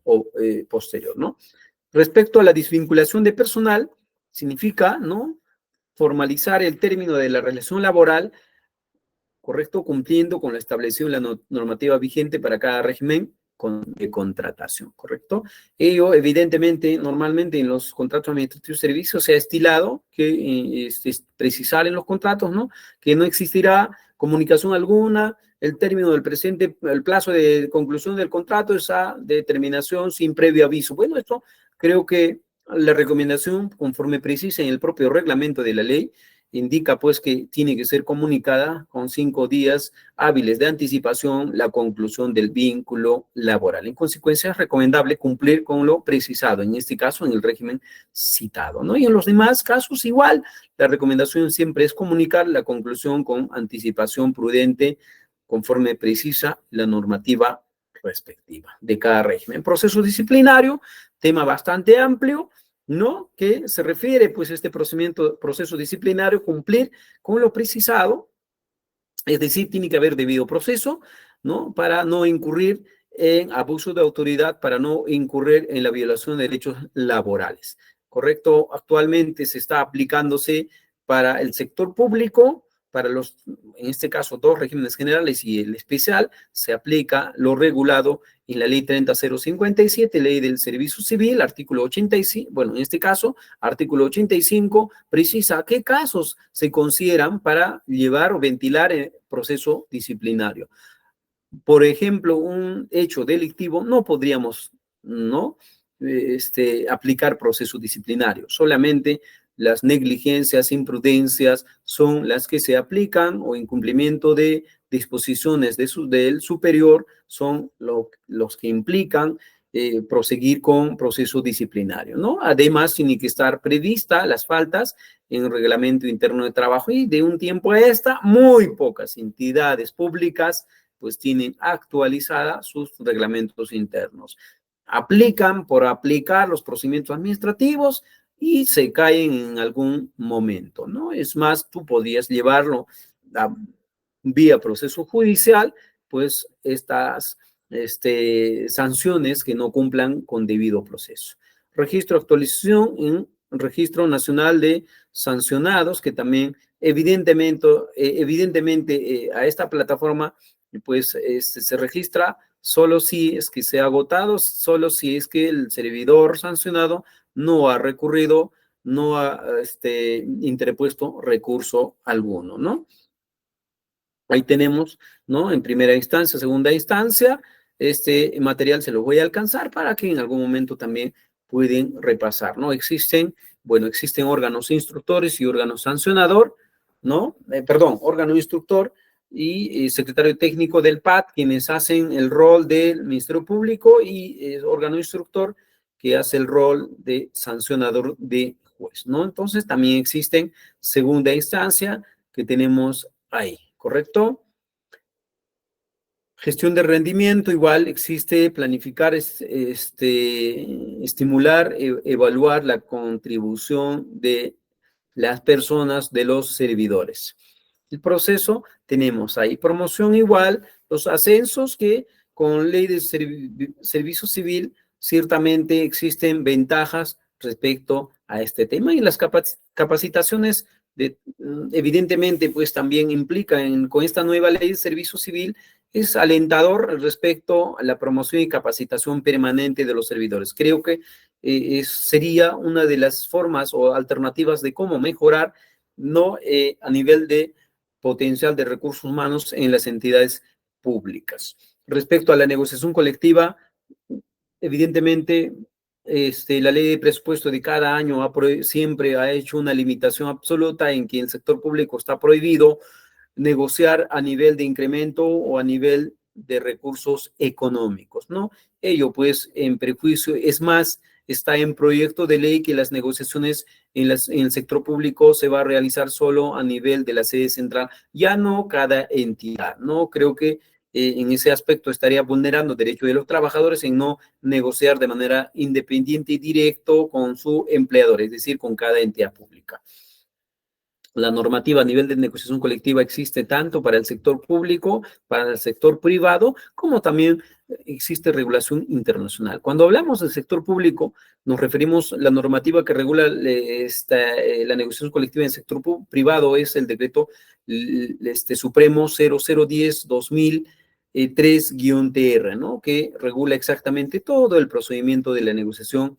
Speaker 2: posterior, ¿no? Respecto a la desvinculación de personal, significa, ¿no?, formalizar el término de la relación laboral, ¿correcto?, cumpliendo con lo establecido en la normativa vigente para cada régimen de contratación, ¿correcto? Ello, evidentemente, normalmente en los contratos administrativos de servicios se ha estilado que precisar en los contratos, ¿no?, que no existirá comunicación alguna, el término del presente, el plazo de conclusión del contrato es a determinación sin previo aviso. Bueno, esto creo que la recomendación, conforme precisa en el propio reglamento de la ley, indica pues que tiene que ser comunicada con 5 días hábiles de anticipación la conclusión del vínculo laboral. En consecuencia, es recomendable cumplir con lo precisado, en este caso en el régimen citado, ¿no? Y en los demás casos igual, la recomendación siempre es comunicar la conclusión con anticipación prudente, conforme precisa la normativa respectiva de cada régimen. Proceso disciplinario, tema bastante amplio, ¿no?, que se refiere, pues, a este proceso disciplinario, cumplir con lo precisado, es decir, tiene que haber debido proceso, ¿no?, para no incurrir en abuso de autoridad, para no incurrir en la violación de derechos laborales, ¿correcto? Actualmente se está aplicándose para el sector público, para en este caso, 2 regímenes generales y el especial, se aplica lo regulado en la ley 30057, ley del servicio civil, artículo 85, bueno, en este caso, artículo 85, precisa qué casos se consideran para llevar o ventilar el proceso disciplinario. Por ejemplo, un hecho delictivo no podríamos, ¿no?, aplicar proceso disciplinario, solamente las negligencias, imprudencias son las que se aplican, o incumplimiento de disposiciones del superior son los que implican proseguir con proceso disciplinario, ¿no? Además, tiene que estar prevista las faltas en el reglamento interno de trabajo, y de un tiempo a esta, muy pocas entidades públicas pues tienen actualizada sus reglamentos internos. Aplican por aplicar los procedimientos administrativos y se caen en algún momento, ¿no? Es más, tú podías llevarlo vía proceso judicial, pues estas sanciones que no cumplan con debido proceso. Registro, actualización en Registro Nacional de Sancionados, que también evidentemente a esta plataforma pues se registra solo si es que se ha agotado, solo si es que el servidor sancionado no ha recurrido, no ha interpuesto recurso alguno, ¿no? Ahí tenemos, ¿no?, en primera instancia, segunda instancia, este material se lo voy a alcanzar para que en algún momento también pueden repasar, ¿no? Existen órganos instructores y órgano sancionador, ¿no? Órgano instructor y secretario técnico del PAT, quienes hacen el rol del Ministerio Público, y órgano instructor que hace el rol de sancionador de juez, ¿no? Entonces, también existen segunda instancia que tenemos ahí, ¿correcto? Gestión de rendimiento, igual existe planificar, estimular, evaluar la contribución de las personas, de los servidores. El proceso, tenemos ahí promoción igual, los ascensos, que con ley de servicio civil ciertamente existen ventajas respecto a este tema, y las capacitaciones evidentemente pues también implican con esta nueva ley de servicio civil, es alentador respecto a la promoción y capacitación permanente de los servidores. Creo que sería una de las formas o alternativas de cómo mejorar ¿no? A nivel de potencial de recursos humanos en las entidades públicas. Respecto a la negociación colectiva, evidentemente, la ley de presupuesto de cada año siempre ha hecho una limitación absoluta en que el sector público está prohibido negociar a nivel de incremento o a nivel de recursos económicos, ¿no? Ello, pues, en prejuicio, es más, está en proyecto de ley que las negociaciones en el sector público se va a realizar solo a nivel de la sede central, ya no cada entidad, ¿no? Creo que en ese aspecto estaría vulnerando derechos de los trabajadores en no negociar de manera independiente y directo con su empleador, es decir, con cada entidad pública. La normativa a nivel de negociación colectiva existe tanto para el sector público, para el sector privado, como también existe regulación internacional. Cuando hablamos del sector público, nos referimos a la normativa que regula la negociación colectiva en el sector privado, es el decreto supremo 0010-2003-TR, ¿no? Que regula exactamente todo el procedimiento de la negociación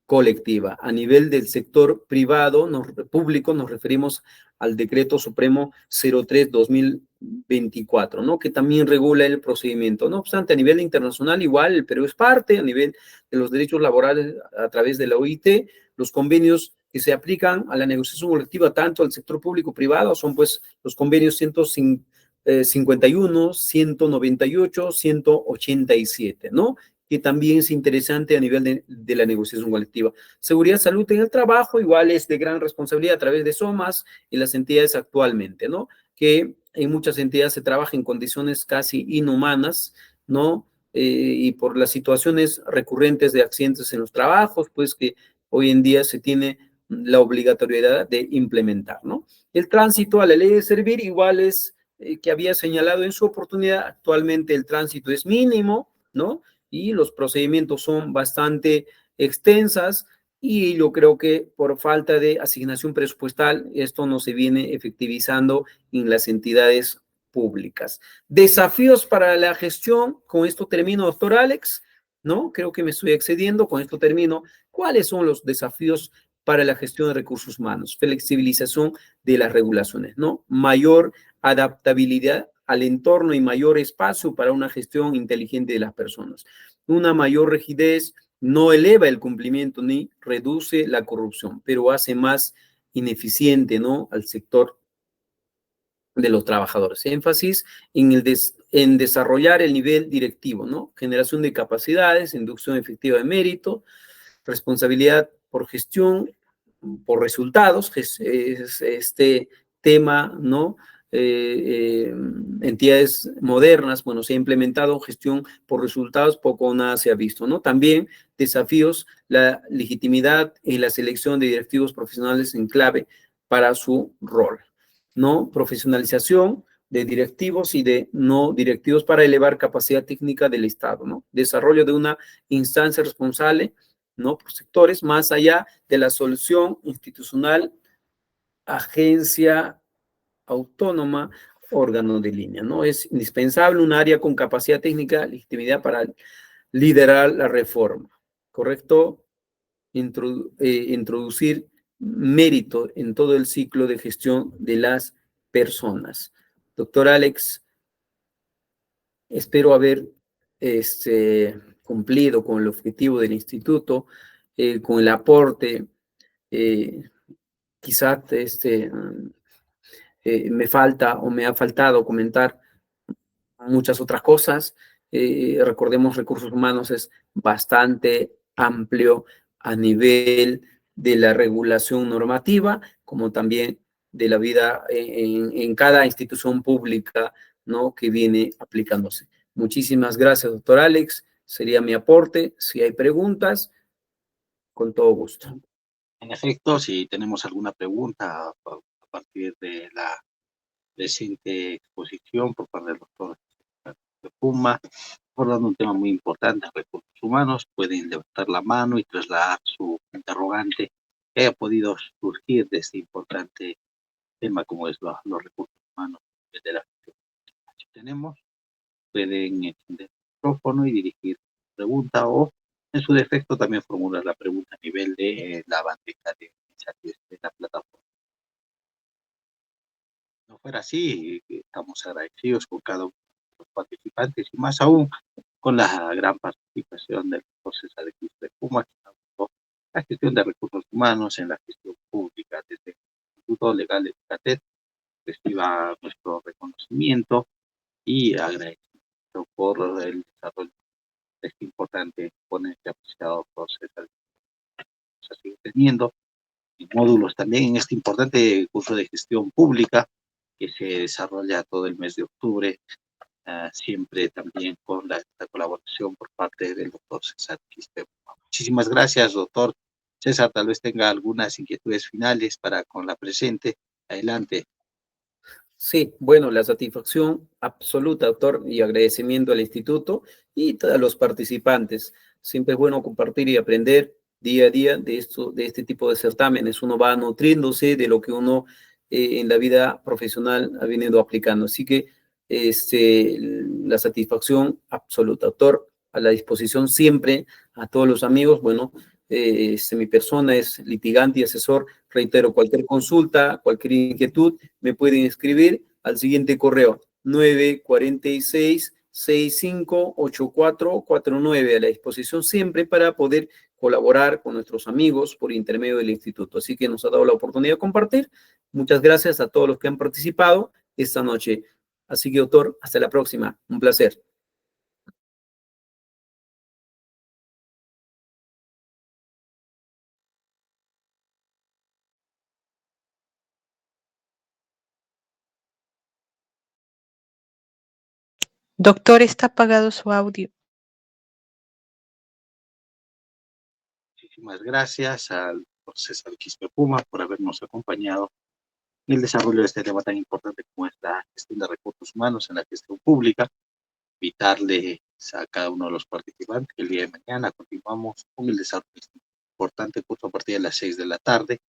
Speaker 2: colectiva. A nivel del sector privado, público, nos referimos al Decreto Supremo 03-2024, ¿no? Que también regula el procedimiento. No obstante, a nivel internacional, igual, el Perú es parte, a nivel de los derechos laborales a través de la OIT, los convenios que se aplican a la negociación colectiva tanto al sector público-privado son, pues, los convenios 151, 198, 187, ¿no? Que también es interesante a nivel de la negociación colectiva. Seguridad, salud en el trabajo, igual es de gran responsabilidad a través de SOMAS y las entidades actualmente, ¿no? Que en muchas entidades se trabaja en condiciones casi inhumanas, ¿no? Y por las situaciones recurrentes de accidentes en los trabajos, pues que hoy en día se tiene la obligatoriedad de implementar, ¿no? El tránsito a la ley de servir igual es que había señalado en su oportunidad, actualmente el tránsito es mínimo, ¿no? Y los procedimientos son bastante extensas y yo creo que por falta de asignación presupuestal esto no se viene efectivizando en las entidades públicas. Desafíos para la gestión, con esto termino, doctor Alex, ¿no? Creo que me estoy excediendo, con esto termino. ¿Cuáles son los desafíos para la gestión de recursos humanos? Flexibilización de las regulaciones, ¿no? Mayor adaptabilidad al entorno y mayor espacio para una gestión inteligente de las personas. Una mayor rigidez no eleva el cumplimiento ni reduce la corrupción, pero hace más ineficiente, ¿no?, al sector de los trabajadores. Énfasis en desarrollar el nivel directivo, ¿no? Generación de capacidades, inducción efectiva de mérito, responsabilidad por gestión, por resultados, que es este tema, ¿no? Entidades modernas, bueno, se ha implementado gestión por resultados, poco o nada se ha visto, ¿no? También desafíos, la legitimidad en la selección de directivos profesionales en clave para su rol, ¿no? Profesionalización de directivos y de no directivos para elevar capacidad técnica del Estado, ¿no? Desarrollo de una instancia responsable, ¿no?, por sectores, más allá de la solución institucional, agencia autónoma, órgano de línea, ¿no? Es indispensable un área con capacidad técnica, legitimidad para liderar la reforma, ¿correcto? Introducir mérito en todo el ciclo de gestión de las personas. Doctor Alex, espero haber cumplido con el objetivo del instituto, con el aporte. Quizás me falta o me ha faltado comentar muchas otras cosas. Recordemos, recursos humanos es bastante amplio a nivel de la regulación normativa, como también de la vida en cada institución pública, ¿no?, que viene aplicándose. Muchísimas gracias, doctor Alex. Sería mi aporte. Si hay preguntas, con todo gusto.
Speaker 1: En efecto, si tenemos alguna pregunta a partir de la presente exposición por parte del doctor Puma, abordando un tema muy importante, recursos humanos, pueden levantar la mano y trasladar su interrogante que haya podido surgir de este importante tema como es los recursos humanos de la gestión. Si tenemos, pueden encender el micrófono y dirigir pregunta o, en su defecto, también formular la pregunta a nivel de la bandeja de mensajes de la plataforma. no fuera así, estamos agradecidos con cada uno de los participantes y más aún con la gran participación del doctor César Quispe Puma, que abordó la gestión de recursos humanos en la gestión pública desde el Instituto Legal de Yucatán. Reciba nuestro reconocimiento y agradecimiento por el desarrollo de este importante ponente apreciado por César. Se sigue teniendo y módulos también en este importante curso de gestión pública que se desarrolla todo el mes de octubre, siempre también con la colaboración por parte del doctor César Quispe. Muchísimas gracias, doctor César. Tal vez tenga algunas inquietudes finales para con la presente. Adelante.
Speaker 2: Sí, bueno, la satisfacción absoluta, doctor, y agradecimiento al instituto y a los participantes. Siempre es bueno compartir y aprender día a día de esto, de este tipo de certámenes. Uno va nutriéndose de lo que uno en la vida profesional ha venido aplicando. Así que la satisfacción absoluta, doctor, a la disposición siempre a todos los amigos. Bueno, mi persona es litigante y asesor. Reitero, cualquier consulta, cualquier inquietud, me pueden escribir al siguiente correo, 946-658449, a la disposición siempre para poder colaborar con nuestros amigos por intermedio del instituto. Así que nos ha dado la oportunidad de compartir. Muchas gracias a todos los que han participado esta noche. Así que, doctor, hasta la próxima. Un placer.
Speaker 4: Doctor, está apagado su audio.
Speaker 1: Muchísimas gracias al doctor César Quispe Puma por habernos acompañado en el desarrollo de este tema tan importante como es la gestión de recursos humanos en la gestión pública. Invitarle a cada uno de los participantes que el día de mañana continuamos con el desarrollo de este importante curso a partir de las 6 de la tarde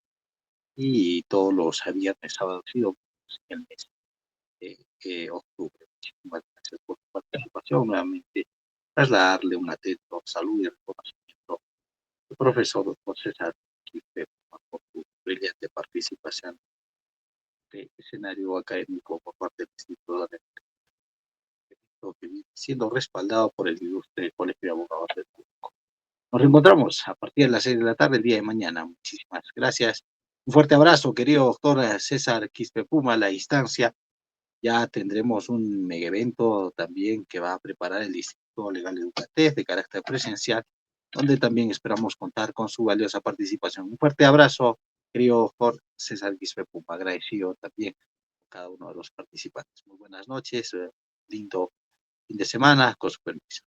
Speaker 1: y todos los viernes, sábados y domingos en el mes de octubre. Muchísimas gracias por su participación. Nuevamente, trasladarle un atento saludo y reconocimiento al profesor doctor César Quispe por su brillante participación de escenario académico por parte del Instituto de que viene siendo respaldado por el ilustre Colegio de Abogados del Público. Nos reencontramos a partir de las 6 de la tarde el día de mañana. Muchísimas gracias. Un fuerte abrazo, querido doctor César Quispe Puma, a la distancia. Ya tendremos un mega evento también que va a preparar el Instituto Legal de Yucatán de carácter presencial, donde también esperamos contar con su valiosa participación. Un fuerte abrazo, querido doctor César Quispe Puma, agradecido también a cada uno de los participantes. Muy buenas noches, lindo fin de semana, con su permiso.